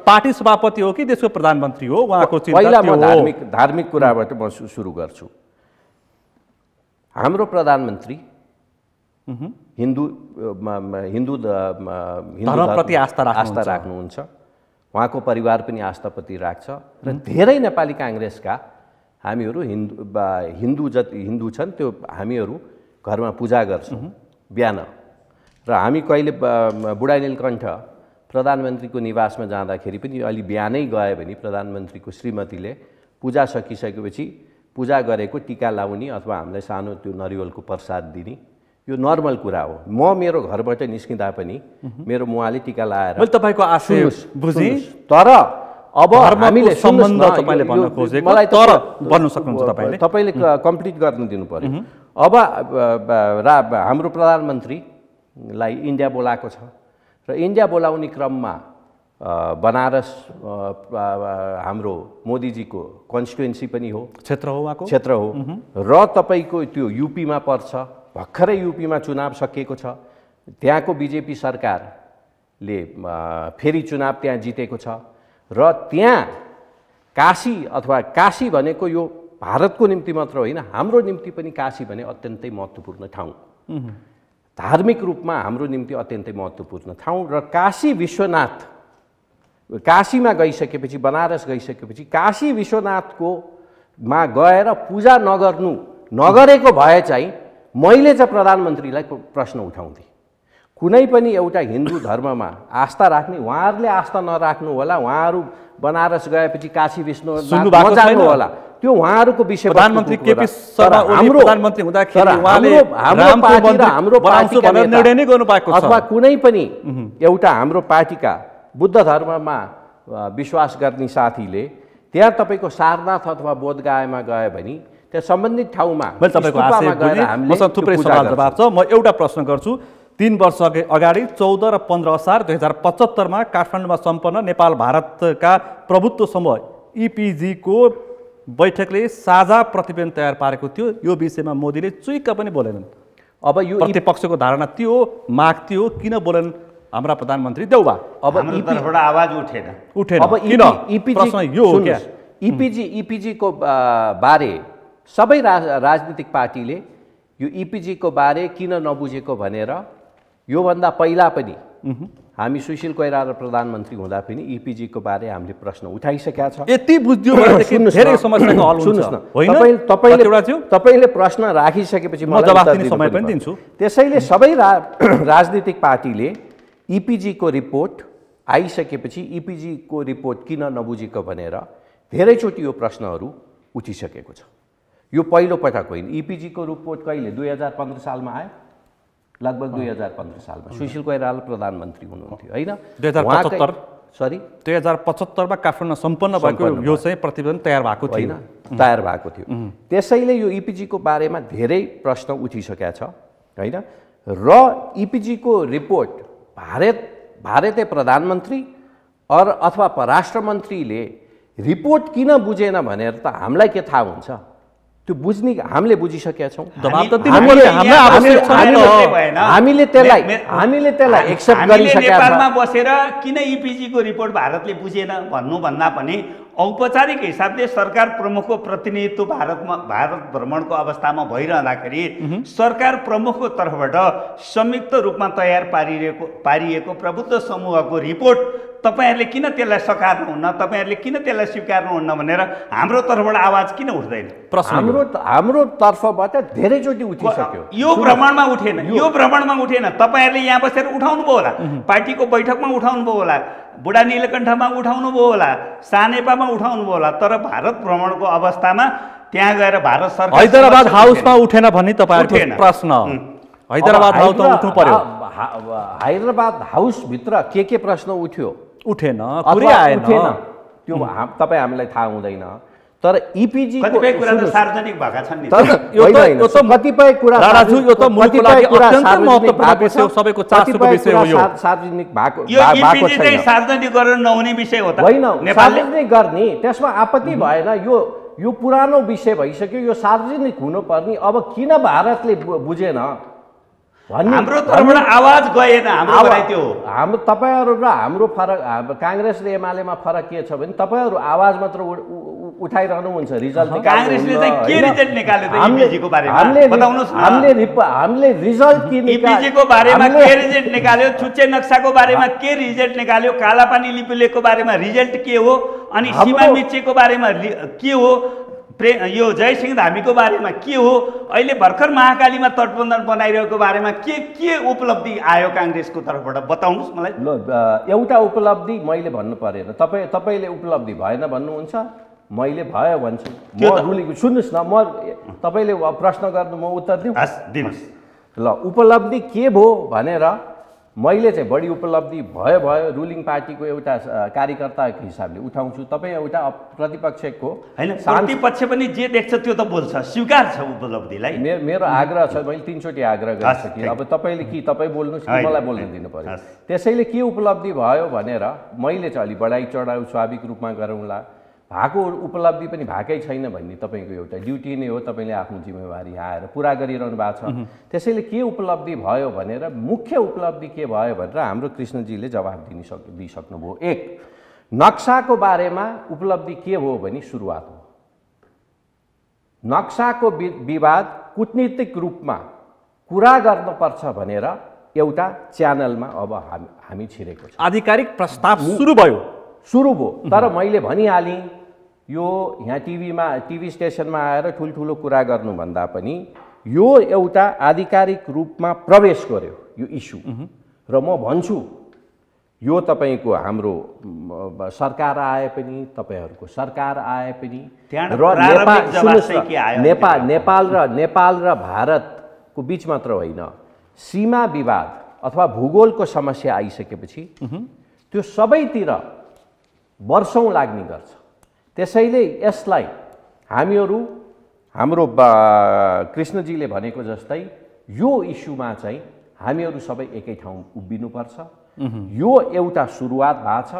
Speaker 1: पार्टी सभापति हो कि देशको प्रधानमन्त्री हो उहाँको चिन्ता
Speaker 2: पहिला म धार्मिक कुराबाट म सुरु गर्छु हाम्रो प्रधानमन्त्री हिन्दू धर्मप्रति आस्था राख्नुहुन्छ उहाँको परिवार पनि आस्थाप्रति राख्छ र धेरै नेपाली काङ्ग्रेसका हामीहरू हिन्दू छन् त्यो हामीहरू घरमा पूजा गर्छौँ बिहान र हामी कहिले बुढा नीलकण्ठ प्रधानमन्त्रीको निवासमा जाँदाखेरि पनि अलि बिहानै गयो भने प्रधानमन्त्रीको श्रीमतीले पूजा सकिसकेपछि पूजा गरेको टीका लाउने अथवा हामीलाई सानो त्यो नरिवलको प्रसाद दिने यो नर्मल कुरा हो। म मेरो घरबाट निस्किँदा पनि मेरो मुवाले टीका लाएर
Speaker 1: मैले तपाईँको आशय बुझेँ,
Speaker 2: तर अब हामीले
Speaker 1: सम्बन्ध तपाईँले भन्न खोजेको
Speaker 2: मलाई
Speaker 1: तर भन्नु सक्नुहुन्छ
Speaker 2: तपाईँले कम्प्लिट गर्न दिनु पर्यो। अब हाम्रो प्रधानमन्त्रीलाई इन्डिया बोलाएको छ र इन्डिया बोलाउने क्रममा बनारस हाम्रो मोदीजीको कन्स्टिट्युएन्सी पनि हो,
Speaker 1: क्षेत्र हो, उहाँको
Speaker 2: क्षेत्र हो र तपाईँको त्यो युपीमा पर्छ। भर्खरै युपीमा चुनाव सकिएको छ, त्यहाँको बिजेपी सरकारले फेरि चुनाव त्यहाँ जितेको छ र त्यहाँ काशी अथवा काशी भनेको यो भारतको निम्ति मात्र होइन, हाम्रो निम्ति पनि काशी भने अत्यन्तै महत्त्वपूर्ण ठाउँ, धार्मिक रूपमा हाम्रो निम्ति अत्यन्तै महत्त्वपूर्ण ठाउँ र काशी विश्वनाथ, काशीमा गइसकेपछि बनारस गइसकेपछि काशी विश्वनाथको मा गएर पूजा नगरेको भए चाहिँ मैले चाहिँ प्रधानमन्त्रीलाई प्रश्न उठाउँथे। कुनै पनि एउटा हिन्दू धर्ममा आस्था राख्ने, उहाँहरूले आस्था नराख्नु होला, उहाँहरू बनारस गएपछि काशी विश्वनाथ नजानु होला, त्यो उहाँहरूको विषय।
Speaker 1: प्रधानमन्त्री केपी शर्मा ओली प्रधानमन्त्री हुँदाखेरि उहाँले
Speaker 2: हाम्रो पार्टीका
Speaker 1: निर्णय नै गर्नुभएको छ
Speaker 2: अथवा कुनै पनि एउटा हाम्रो पार्टीका बुद्ध धर्ममा विश्वास गर्ने साथीले त्यहाँ तपाईँको सारनाथ अथवा बोधगयामा गयो भने त्यहाँ सम्बन्धित ठाउँमा
Speaker 1: मैले तपाईँको आशय बुझेँ। मसँग थुप्रै सवाल जवाब छ। म एउटा प्रश्न गर्छु। 3 वर्ष अगाडि 14 र 15 असार 2075 काठमाडौँमा सम्पन्न नेपाल भारतका प्रभुत्व समूह इपिजीको बैठकले साझा प्रतिवेदन तयार पारेको थियो। यो विषयमा मोदीले चुइक्क पनि बोलेनन्। अब यो प्रतिपक्षको धारणा त्यो माग थियो, किन बोलेन हाम्रा प्रधानमन्त्री देउबा?
Speaker 3: अब हाम्रो तर्फबाट आवाज उठेन।
Speaker 2: अब
Speaker 1: प्रश्न यो हो क्या?
Speaker 2: इपिजीको बारे सबै राजनीतिक पार्टीले यो इपिजीको बारे किन नबुझेको भनेर योभन्दा पहिला पनि हामी सुशील कोइराला प्रधानमन्त्री हुँदा पनि इपिजीको बारे हामीले प्रश्न उठाइसकेका छ।
Speaker 1: यति बुझ्यो भनेदेखि धेरै समस्याको हल हुन्छ।
Speaker 2: होइन, तपाईले प्रश्न राखिसकेपछि
Speaker 1: म जवाफ दिने समय पनि दिन्छु।
Speaker 2: त्यसैले सबै राजनीतिक पार्टीले इपिजीको रिपोर्ट आइसकेपछि इपिजीको रिपोर्ट किन नबुझेको भनेर धेरैचोटि यो प्रश्नहरू उठिसकेको छ। यो पहिलो पटक होइन। इपिजीको रिपोर्ट कहिले 2015 सालमा आयो, लगभग 2015 सालमा सुशील कोइराला प्रधानमन्त्री हुनुहुन्थ्यो होइन।
Speaker 1: 2075 मा काठमाडौँमा सम्पन्न भएको यो चाहिँ प्रतिवेदन तयार भएको थियो
Speaker 2: तयार भएको थियो। त्यसैले यो इपिजीको बारेमा धेरै प्रश्न उठिसकेका छ होइन। र इपिजीको रिपोर्ट भारतीय प्रधानमन्त्री अथवा परराष्ट्र मन्त्रीले रिपोर्ट किन बुझेन भनेर त हामीलाई के थाहा हुन्छ? त्यो बुझ्ने हामीले बुझिसकेका छौँ। हामीले त्यसलाई एक्सेप्ट गरिसकेका छौँ।
Speaker 3: नेपालमा बसेर किन इपिजीको रिपोर्ट भारतले बुझेन भन्नुभन्दा पनि औपचारिक हिसाबले सरकार प्रमुखको प्रतिनिधित्व भारत भ्रमणको अवस्थामा भइरहँदाखेरि सरकार प्रमुखको तर्फबाट संयुक्त रूपमा तयार पारिएको प्रभुत्व समूहको रिपोर्ट तपाईहरुले किन त्यसलाई सकार्नुहुन्न, तपाईहरुले किन त्यसलाई स्वीकार्नुहुन्न भनेर हाम्रो तर्फबाट आवाज किन उठ्दैन?
Speaker 2: हाम्रो तर्फबाट धेरैचोटि उठिसक्यो।
Speaker 3: यो भ्रमणमा उठेन। तपाईहरुले यहाँ बसेर उठाउनु भयो होला, पार्टीको बैठकमा उठाउनु भयो होला, बुढा नीलकण्ठमा उठाउनु भयो होला, सानेपामा उठाउनु भयो होला, तर भारत भ्रमणको अवस्थामा त्यहाँ गएर भारत सरकार
Speaker 1: हैदराबाद हाउसमा उठेन भन्ने तपाईहरुको प्रश्न। हैदराबाद हाउस त उठ्नु पर्यो।
Speaker 2: हैदराबाद हाउसभित्र के प्रश्न उठेन,
Speaker 1: पुरै आएन,
Speaker 2: त्यो तपाईँ हामीलाई थाहा हुँदैन। तर इपिजी
Speaker 3: कतिपय कुरा त सार्वजनिक भएका छन् नि।
Speaker 2: कतिपय कुरा
Speaker 3: सार्वजनिक भएको चाहिँ सार्वजनिक गरेर नहुने विषय हो त
Speaker 2: होइन। सार्वजनिक गर्ने त्यसमा आपत्ति भएन। यो पुरानो विषय भइसक्यो, यो सार्वजनिक हुनुपर्ने। अब किन भारतले बुझेन?
Speaker 3: हाम्रो तर्फबाट आवाज गएन।
Speaker 2: हाम्रो तपाईँहरू र हाम्रो फरक, काङ्ग्रेस र एमालेमा फरक के छ भने तपाईँहरू आवाज मात्र उठाइरहनुहुन्छ रिजल्ट
Speaker 3: कांग्रेसले चाहिँ के रिजल्ट निकाल्यो त इपिजीको बारेमा बताउनुस् न।
Speaker 2: हामीले रिजल्ट के
Speaker 3: इपिजीको बारेमा के रिजल्ट निकाल्यो, छुच्चे नक्साको बारेमा के रिजल्ट निकाल्यो, कालापानी लिपुलेको बारेमा रिजल्ट के हो, अनि सीमा मिचेको बारेमा के हो, यो जयसिंह धामीको बारेमा के हो, अहिले भर्खर महाकालीमा तटबन्धन बनाइरहेको बारेमा के उपलब्धि आयो काङ्ग्रेसको तर्फबाट बताउनुहोस् मलाई।
Speaker 2: एउटा उपलब्धि मैले भन्नु परेन, तपाईँले उपलब्धि भएन भन्नुहुन्छ, मैले भयो भन्छु। म रुलिङ सुन्नुहोस् न, म तपाईँले प्रश्न गर्नु म उत्तर दिउँ।
Speaker 3: दिनुहोस्।
Speaker 2: ल उपलब्धि के भयो भनेर मैले चाहिँ बढी उपलब्धि भयो रुलिङ पार्टीको एउटा कार्यकर्ताको हिसाबले उठाउँछु। तपाईँ एउटा प्रतिपक्षको
Speaker 3: होइन, प्रतिपक्ष पनि जे देख्छ त्यो त बोल्छ, स्वीकार छ उपलब्धिलाई।
Speaker 2: मेरो आग्रह छ, मैले 3 चोटि आग्रह गरिसकेँ। अब तपाईँले कि तपाईँ बोल्नुहोस् कि मलाई बोल्न दिनु पर्यो। त्यसैले के उपलब्धि भयो भनेर मैले चाहिँ अलि बढाइ चढाउ स्वाभाविक रूपमा गरौँला, भएको उपलब्धि पनि भएकै छैन भन्ने तपाईँको एउटा ड्युटी नै हो, तपाईँले आफ्नो जिम्मेवारी आएर पुरा गरिरहनु भएको छ। त्यसैले के उपलब्धि भयो भनेर, मुख्य उपलब्धि के भयो भनेर हाम्रो कृष्णजीले जवाब दिइसक्नुभयो। 1 नक्साको बारेमा उपलब्धि के हो भने सुरुवात हो। नक्साको विवाद कुटनीतिक रूपमा कुरा गर्नुपर्छ भनेर एउटा च्यानलमा अब हामी छिरेको छ।
Speaker 1: आधिकारिक प्रस्ताव सुरु भयो।
Speaker 2: तर मैले भनिहालेँ, यो यहाँ टिभी स्टेसनमा आएर ठुल्ठुलो कुरा गर्नुभन्दा पनि यो एउटा आधिकारिक रूपमा प्रवेश गर्यो यो इस्यु। र म भन्छु यो तपाईँको हाम्रो सरकार आए पनि, तपाईँहरूको सरकार आए पनि, नेपाल र भारतको बीच मात्र होइन, सीमा विवाद अथवा भूगोलको समस्या आइसकेपछि त्यो सबैतिर वर्षौं लाग्ने गर्छ। त्यसैले यसलाई हाम्रो कृष्णजीले भनेको जस्तै यो इस्युमा चाहिँ हामीहरू सबै एकै ठाउँ उभिनुपर्छ। यो एउटा सुरुवात भएको छ।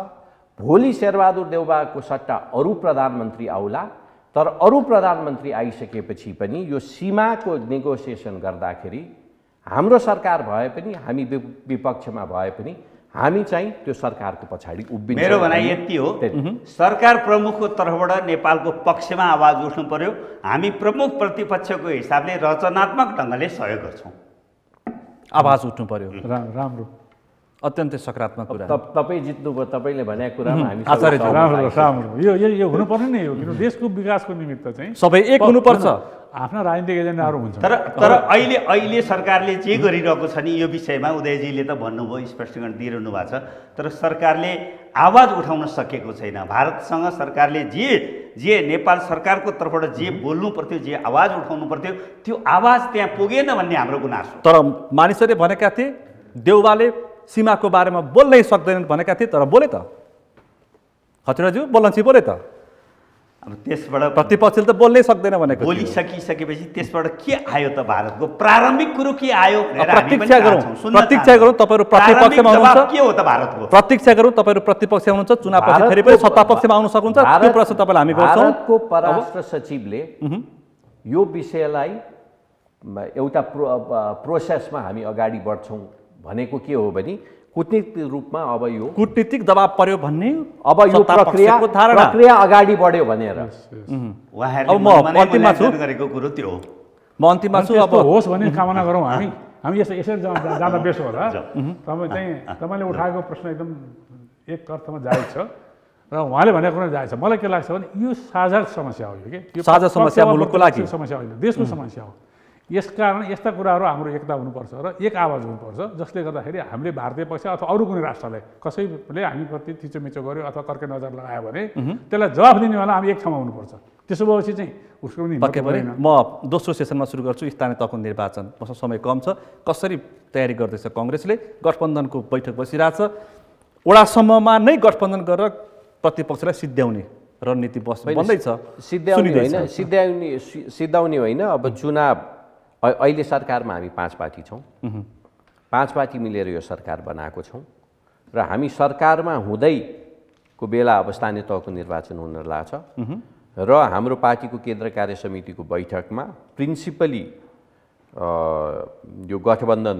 Speaker 2: भोलि शेरबहादुर देउवाको सट्टा अरू प्रधानमन्त्री आउला, तर अरू प्रधानमन्त्री आइसकेपछि पनि यो सीमाको नेगोसिएसन गर्दाखेरि हाम्रो सरकार भए पनि, हामी विपक्षमा भए पनि हामी चाहिँ त्यो सरकारको पछाडि उभिन्छौँ।
Speaker 3: मेरो भनाइ यति हो, सरकार प्रमुखको तर्फबाट नेपालको पक्षमा आवाज उठ्नु पर्यो। हामी प्रमुख प्रतिपक्षको हिसाबले रचनात्मक ढङ्गले सहयोग गर्छौँ।
Speaker 1: आवाज उठ्नु पर्यो।
Speaker 4: राम्रो,
Speaker 1: अत्यन्तै सकारात्मक कुरा।
Speaker 2: तपाईँ जित्नुभयो, तपाईँले भनेको कुरामा हामी
Speaker 4: राम्रो। यो हुनुपर्ने नै हो, किनभने देशको विकासको निमित्त चाहिँ
Speaker 1: सबै एक हुनुपर्छ।
Speaker 4: आफ्ना राजनीतिक एजेन्डाहरू हुन्छ।
Speaker 3: तर अहिले सरकारले जे गरिरहेको छ नि, यो विषयमा उदयजीले त भन्नुभयो, स्पष्टीकरण दिइरहनु भएको छ, तर सरकारले आवाज उठाउन सकेको छैन। भारतसँग सरकारले जे नेपाल सरकारको तर्फबाट जे बोल्नु पर्थ्यो, जे आवाज उठाउनु पर्थ्यो, त्यो आवाज त्यहाँ पुगेन भन्ने हाम्रो गुनासो।
Speaker 1: तर मानिसहरूले भनेका थिए देउवाले सीमाको बारेमा बोल्नै सक्दैनन् भनेका थिए, तर बोले त। खतिवडाज्यू बोल्नुहुन्छ, बोले त।
Speaker 3: अब त्यसबाट
Speaker 1: प्रतिपक्षले त बोल्नै सक्दैन भनेको
Speaker 3: बोलिसकिसकेपछि त्यसबाट के आयो त? भारतको प्रारम्भिक कुरो के आयो?
Speaker 1: प्रतीक्षा गरौँ तपाईँहरू प्रतिपक्षमा हुनुहुन्छ।
Speaker 3: के हो त भारतको?
Speaker 1: प्रतीक्षा गरौँ, तपाईँहरू प्रतिपक्षमा हुनुहुन्छ, चुनावपछि फेरि पनि सत्ता पक्षमा आउन सक्नुहुन्छ। त्यो प्रश्न तपाईँलाई हामी गर्छौँ।
Speaker 2: भारतको परराष्ट्र सचिवले यो विषयलाई एउटा प्रोसेसमा हामी अगाडि बढ्छौँ भनेको के हो भने कूटनीतिक रूपमा अब यो
Speaker 1: कूटनीतिक दबाब पर्यो भन्ने,
Speaker 2: अब यो प्रक्रिया अगाडि बढ्यो भनेर।
Speaker 3: अब म अन्तिममा छु गरेको कुरो त्यो हो।
Speaker 1: म अन्तिममा छु। अब
Speaker 4: होस् भन्ने कामना गरौँ हामी यसरी जाँदा बेस होला। तपाईँले उठाएको प्रश्न एकदम एक अर्थमा जायज छ र उहाँले भनेको कुरा जायज छ। मलाई के लाग्छ भने यो साझा समस्या हो। यो
Speaker 1: साझा समस्या मुलुकको लागि
Speaker 4: समस्या होइन, देशको समस्या हो। यसकारण यस्ता कुराहरू हाम्रो एकता हुनुपर्छ र एक आवाज हुनुपर्छ, जसले गर्दाखेरि हामीले भारतीय पक्ष अथवा अरू कुनै राष्ट्रलाई कसैले हामीप्रति थिचोमिचो गर्यो अथवा कर्के नजर लगायो भने त्यसलाई जवाफ दिनेवाला हामी एक ठाउँमा हुनुपर्छ। त्यसो भएपछि चाहिँ उसको पनि
Speaker 1: पक्कै पनि। म दोस्रो सेसनमा सुरु गर्छु। स्थानीय तहको निर्वाचन, मसँग समय कम छ। कसरी तयारी गर्दैछ काङ्ग्रेसले? गठबन्धनको बैठक बसिरहेछ। वडासम्ममा नै गठबन्धन गरेर प्रतिपक्षलाई सिद्ध्याउने रणनीति बन्दैछ।
Speaker 2: सिद्ध्याउने होइन। अब चुनाव अहिले सरकारमा हामी 5 पार्टी छौँ। 5 पार्टी मिलेर यो सरकार बनाएको छौँ र हामी सरकारमा हुँदैको बेला अब स्थानीय तहको निर्वाचन हुन लाग्छ र हाम्रो पार्टीको केन्द्र कार्य समितिको बैठकमा प्रिन्सिपली यो गठबन्धन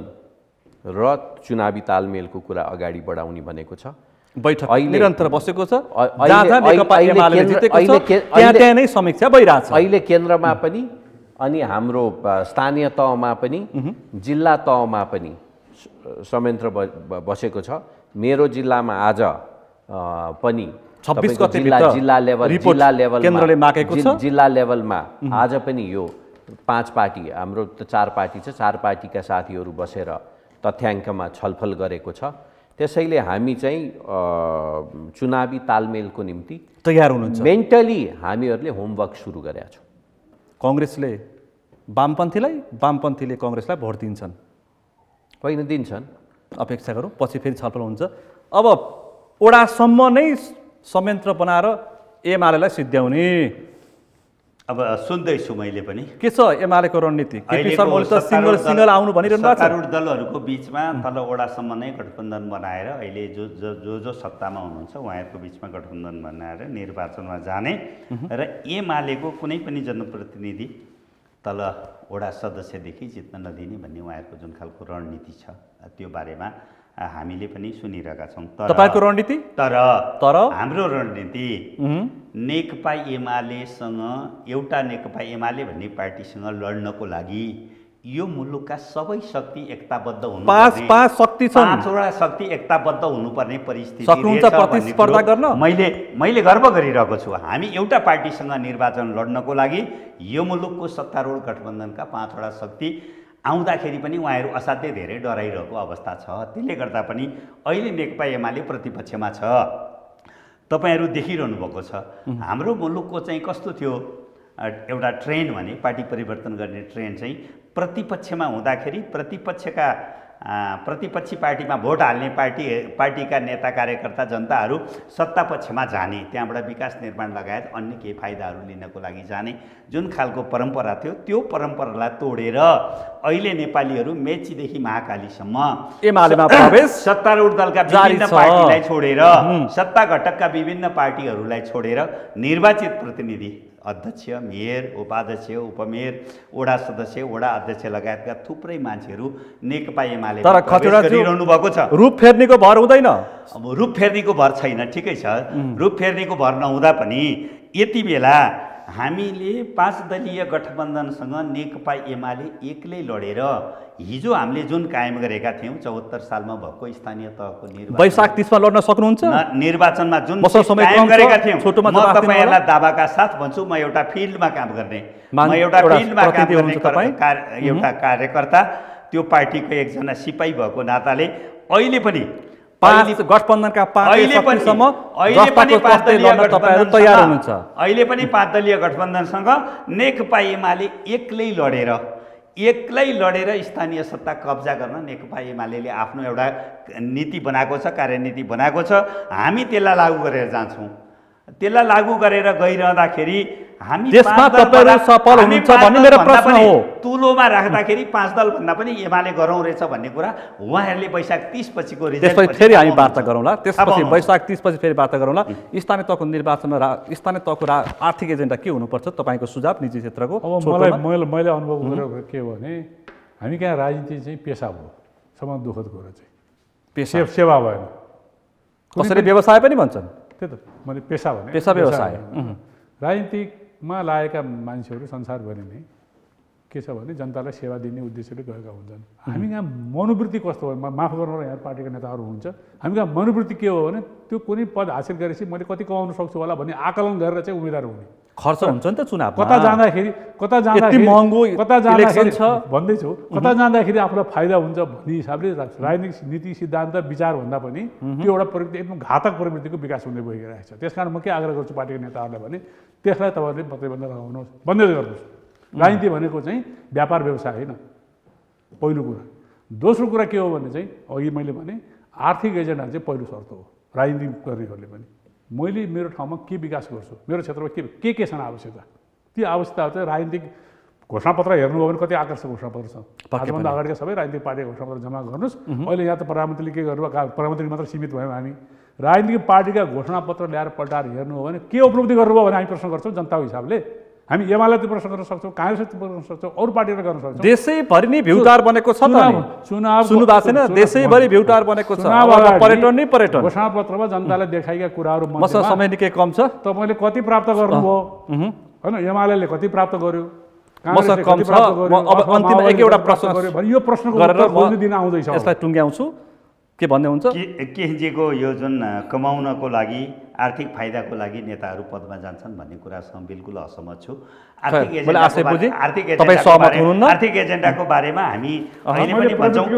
Speaker 2: र चुनावी तालमेलको कुरा अगाडि बढाउने भनेको छ।
Speaker 1: बैठक निरन्तर बसेको छ, जहाँ नेकपा एमाले जितेको छ त्यहाँ नै समीक्षा भइरहेछ।
Speaker 2: अहिले केन्द्रमा पनि अनि हाम्रो स्थानीय तहमा पनि जिल्ला तहमा पनि संयन्त्र बसेको छ। मेरो जिल्लामा आज पनि
Speaker 1: 26 गते
Speaker 2: जिल्ला लेभल
Speaker 1: केन्द्रले मागेको छ।
Speaker 2: जिल्ला लेभलमा आज पनि यो 5 पार्टी, हाम्रो त 4 पार्टी छ, 4 पार्टीका साथीहरू बसेर तथ्याङ्कमा छलफल गरेको छ। त्यसैले हामी चाहिँ चुनावी तालमेलको निम्ति
Speaker 1: तयार हुनुहुन्छ।
Speaker 2: मेन्टली हामीहरूले होमवर्क सुरु गरेका छौँ।
Speaker 1: कांग्रेसले वामपन्थीलाई, वामपन्थीले कांग्रेसलाई भोट दिन्छन्,
Speaker 2: होइन दिन्छन्,
Speaker 1: अपेक्षा गरौँ, पछि फेरि छलफल हुन्छ। अब ओडासम्म नै संयन्त्र बनाएर एमालेलाई सिद्ध्याउने
Speaker 3: अब सुन्दैछु मैले पनि
Speaker 1: के छ एमालेको रणनीति। केपी शर्माले त सिंगल आउनु भनिरहनु भएको छ।
Speaker 3: सत्तारूढ दलहरूको बिचमा तल ओडासम्म नै गठबन्धन बनाएर अहिले जो सत्तामा हुनुहुन्छ उहाँहरूको बिचमा गठबन्धन बनाएर निर्वाचनमा जाने र एमालेको कुनै पनि जनप्रतिनिधि तल ओडा सदस्यदेखि जित्न नदिने भन्ने उहाँहरूको जुन खालको रणनीति छ त्यो बारेमा हामीले पनि सुनिरहेका छौँ।
Speaker 1: तपाईको रणनीति
Speaker 3: तर हाम्रो रणनीति नेकपा एमालेसँग, एउटा नेकपा एमाले भन्ने पार्टीसँग लड्नको लागि यो मुलुकका सबै शक्ति एकताबद्ध हुनु,
Speaker 1: पाँच शक्ति छन्,
Speaker 3: 5वटा शक्ति एकताबद्ध हुनुपर्ने परिस्थिति
Speaker 1: सक्नुहुन्छ प्रतिस्पर्धा गर्न।
Speaker 3: मैले गर्व गरिरहेको छु। हामी एउटा पार्टीसँग निर्वाचन लड्नको लागि यो मुलुकको सत्तारूढ गठबन्धनका 5वटा शक्ति आउँदाखेरि पनि उहाँहरू असाध्यै धेरै डराइरहेको अवस्था छ। त्यसले गर्दा पनि अहिले नेकपा एमाले प्रतिपक्षमा छ। तपाईहरू देखिरहनु भएको छ हाम्रो मुलुकको चाहिँ कस्तो थियो एउटा ट्रेन्ड भने, पार्टी परिवर्तन गर्ने ट्रेन्ड चाहिँ प्रतिपक्षमा हुँदाखेरि प्रतिपक्षी पार्टीमा भोट हाल्ने पार्टीका नेता कार्यकर्ता जनताहरू सत्ता पक्षमा जाने, त्यहाँबाट विकास निर्माण लगायत अन्य केही फाइदाहरू लिनको लागि जाने जुन खालको परम्परा थियो त्यो परम्परालाई तोडेर अहिले नेपालीहरू मेचीदेखि महाकालीसम्म
Speaker 1: एमालेमा प्रवेश,
Speaker 3: सत्तारूढ दलका विभिन्न पार्टीलाई छोडेर, सत्ता घटकका विभिन्न पार्टीहरूलाई छोडेर निर्वाचित प्रतिनिधि, अध्यक्ष, मेयर, उपाध्यक्ष, उपमेयर, वडा सदस्य, वडा अध्यक्ष लगायतका थुप्रै मान्छेहरू नेकपा एमाले गरिरहनु भएको छ।
Speaker 1: रूप फेर्नेको भर हुँदैन।
Speaker 3: अब रूप फेर्नेको भर छैन, ठिकै छ, रूप फेर्नेको भर नहुँदा पनि यति बेला हामीले 5 दलीय गठबन्धनसँग नेकपा एमाले एक्लै लडेर हिजो हामीले जुन कायम गरेका थियौँ 74 सालमा भएको स्थानीय तहको निर्वाचन,
Speaker 1: वैशाख 30 मा लड्न सक्नुहुन्छ।
Speaker 3: निर्वाचनमा जुन कायम गरेका थियौँ, म तपाईहरुलाई दावाका साथ भन्छु, म एउटा फिल्डमा काम गर्ने, एउटा कार्यकर्ता, त्यो पार्टीको एकजना सिपाही भएको नाताले अहिले पनि
Speaker 1: 5 गठबन्धनका 5 सम्म
Speaker 3: अहिले पनि 5 दलीय गठबन्धनसँग नेकपा एमाले एक्लै लडेर स्थानीय सत्ता कब्जा गर्न नेकपा एमाले आफ्नो एउटा नीति बनाएको छ, कार्यनीति बनाएको छ। हामी त्यसलाई लागू गरेर जान्छौँ। त्यसलाई लागू गरेर गइरहँदाखेरि हामी
Speaker 1: देशमा तपाईहरु सफल हुनुहुन्छ भन्ने मेरो प्रश्न हो।
Speaker 3: तुलोमा राख्दाखेरि 5 दल भन्दा पनि एमाले गरौँ रहेछ भन्ने कुरा उहाँहरूले वैशाख 30 पछिको रिजल्ट
Speaker 1: त्यसपछि फेरि हामी वार्ता गरौँला। त्यसपछि वैशाख 30 पछि फेरि वार्ता गरौँला। स्थानीय तहको निर्वाचनमा स्थानीय तहको आर्थिक एजेन्डा के हुनुपर्छ तपाईको सुझाव निजी क्षेत्रको?
Speaker 4: अब मैले अनुभव गरेको के हो भने हामी कहाँ राजनीति चाहिँ पेशा हो, सम्म दुःखद कुरा चाहिँ पेशा सेवा भएन,
Speaker 1: कसैले व्यवसाय पनि भन्छन्।
Speaker 4: त्यही त मैले पेशा भने
Speaker 1: पेशा व्यवसाय।
Speaker 4: राजनीतिमा लागेका मान्छेहरू संसारभरि नै के छ भने जनतालाई सेवा दिने उद्देश्यले गएका हुन्छन्। हामी कहाँ मनोवृत्ति कस्तो हो, माफ गर्नु यहाँ पार्टीका नेताहरू हुन्छ, हामी कहाँ मनोवृत्ति के हो भने त्यो कुनै पद हासिल गरेपछि मैले कति कमाउन सक्छु होला भन्ने आकलन गरेर चाहिँ उम्मेदवार हुने।
Speaker 1: खर्च हुन्छ नि त चुनाव,
Speaker 4: कता जाँदाखेरि भन्दैछु, कता जाँदाखेरि आफूलाई फाइदा हुन्छ भन्ने हिसाबले राजनीतिक नीति सिद्धान्त विचार भन्दा पनि त्यो एउटा प्रवृत्ति एकदम घातक प्रवृत्तिको विकास हुँदै गइरहेको छ। त्यसकारण म के आग्रह गर्छु पार्टीका नेताहरूलाई भने त्यसलाई तपाईँहरूले प्रतिबन्ध लगाउनुहोस्, बन्दै गर्नुहोस्। राजनीति भनेको चाहिँ व्यापार व्यवसाय होइन, पहिलो कुरा। दोस्रो कुरा के हो भने चाहिँ अघि मैले भने आर्थिक एजेन्डा चाहिँ पहिलो शर्त हो राजनीति गर्नेहरूले पनि। मैले मेरो ठाउँमा के विकास गर्छु, मेरो क्षेत्रमा के छन् आवश्यकता, ती आवश्यकताहरू चाहिँ राजनीतिक घोषणापत्र हेर्नुभयो भने कति आकर्षक घोषणापत्र छ। आजभन्दा अगाडिका सबै राजनीतिक पार्टीको घोषणापत्र जम्मा गर्नुहोस्। अहिले यहाँ त प्रधानमन्त्रीले के गर्नु, प्रधानमन्त्री मात्र सीमित भयौँ हामी। राजनीतिक पार्टीका घोषणापत्र ल्याएर पल्टाएर हेर्नु हो भने के उपलब्धि गर्नुभयो भने हामी प्रश्न गर्छौँ जनताको हिसाबले। हामी एमालेले प्रश्न गर्न सक्छौँ, काङ्ग्रेसले गर्न सक्छौँ, अरू पार्टीले गर्न सक्छौँ।
Speaker 1: देशैभरि नै भ्युटार बनेको छ त
Speaker 4: चुनाव
Speaker 1: सुन्नु भएको छैन? देशैभरि भ्युटार बनेको छ, पर्यटन नै पर्यटन।
Speaker 4: घोषणापत्रमा जनतालाई देखाएका कुराहरू
Speaker 1: मसँग समय निकै कम छ।
Speaker 4: तपाईँले कति प्राप्त गर्नुभयो होइन? एमाले कति प्राप्त गर्यो,
Speaker 1: मसँग कम छ। अब अन्तिम एकैवटा प्रश्न
Speaker 4: यो प्रश्नको उत्तर खोज्ने दिन आउँदैछ।
Speaker 1: यसलाई टुङ्ग्याउँछु। के भन्ने हुन्छ?
Speaker 3: केजीको यो जुन कमाउनको लागि आर्थिक फाइदाको लागि नेताहरू पदमा जान्छन् भन्ने कुरासँग बिल्कुल असहमत छु। आर्थिक एजेन्डाको बारेमा हामी अहिले पनि भन्छौँ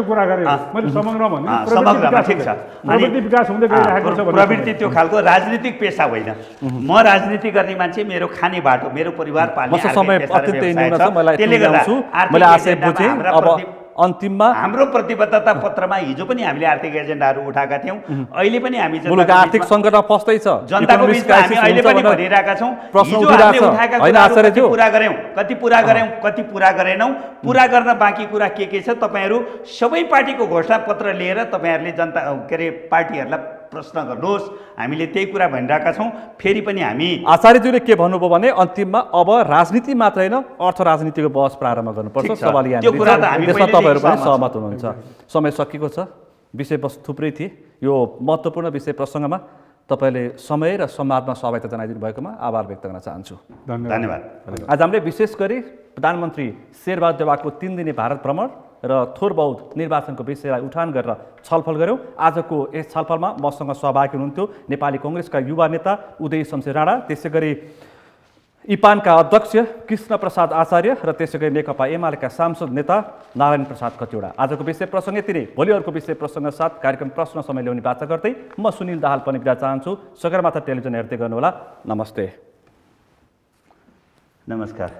Speaker 3: समग्रमा ठिक छ। प्रवृत्ति त्यो खालको राजनीतिक पेसा होइन। म राजनीति गर्ने मान्छे, मेरो खाने बाटो, मेरो परिवार पाल्ने, त्यसले गर्दा
Speaker 1: अन्तिममा
Speaker 3: हाम्रो प्रतिबद्धता पत्रमा हिजो पनि हामीले आर्थिक एजेन्डाहरू उठाएका थियौँ। अहिले पनि हामी
Speaker 1: आर्थिक सङ्कटमा फस्दैछ,
Speaker 3: जनताको बिचमा हामी अहिले पनि भनिरहेका छौँ। हिजो हामीले उठाएका कुराहरू पुरा गऱ्यौँ, कति पुरा गऱ्यौँ, कति पुरा गरेनौँ, पुरा गर्न बाँकी कुरा के छ? तपाईँहरू सबै पार्टीको घोषणापत्र लिएर तपाईँहरूले जनता के अरे पार्टीहरूलाई प्रश्न गर्नुहोस्। हामीले त्यही कुरा भनिरहेका छौँ। फेरि पनि हामी
Speaker 1: आचार्यज्यूले के भन्नुभयो भने अन्तिममा अब राजनीति मात्र होइन, अर्थ राजनीतिको बहस प्रारम्भ गर्नुपर्छ। सवाल तपाईँहरू पनि सहमत हुनुहुन्छ। समय सकिएको छ, विषयवस्तु थुप्रै थिए। यो महत्त्वपूर्ण विषय प्रसङ्गमा तपाईँले समय र संवादमा सहभागिता जनाइदिनु भएकोमा आभार व्यक्त गर्न चाहन्छु।
Speaker 3: धन्यवाद।
Speaker 1: आज हामीले विशेष गरी प्रधानमन्त्री शेरबहादुर देउवाको 3 दिने भारत भ्रमण र थोर बहुत निर्वाचनको विषयलाई उठान गरेर छलफल गऱ्यौँ। आजको यस छलफलमा मसँग सहभागी हुनुहुन्थ्यो नेपाली कङ्ग्रेसका युवा नेता उदय शमशेर राणा, त्यसै गरी इपानका अध्यक्ष कृष्ण प्रसाद आचार्य र त्यसै गरी नेकपा एमालेका सांसद नेता नारायण प्रसाद कतिवटा। आजको विषय प्रसङ्ग यति नै। भोलि अर्को विषय प्रसङ्ग साथ कार्यक्रम प्रश्न समय ल्याउने वाचा गर्दै म सुनिल दाहाल पनि बिदा चाहन्छु। सगरमाथा टेलिभिजन हेर्दै गर्नुहोला। नमस्ते।
Speaker 3: नमस्कार।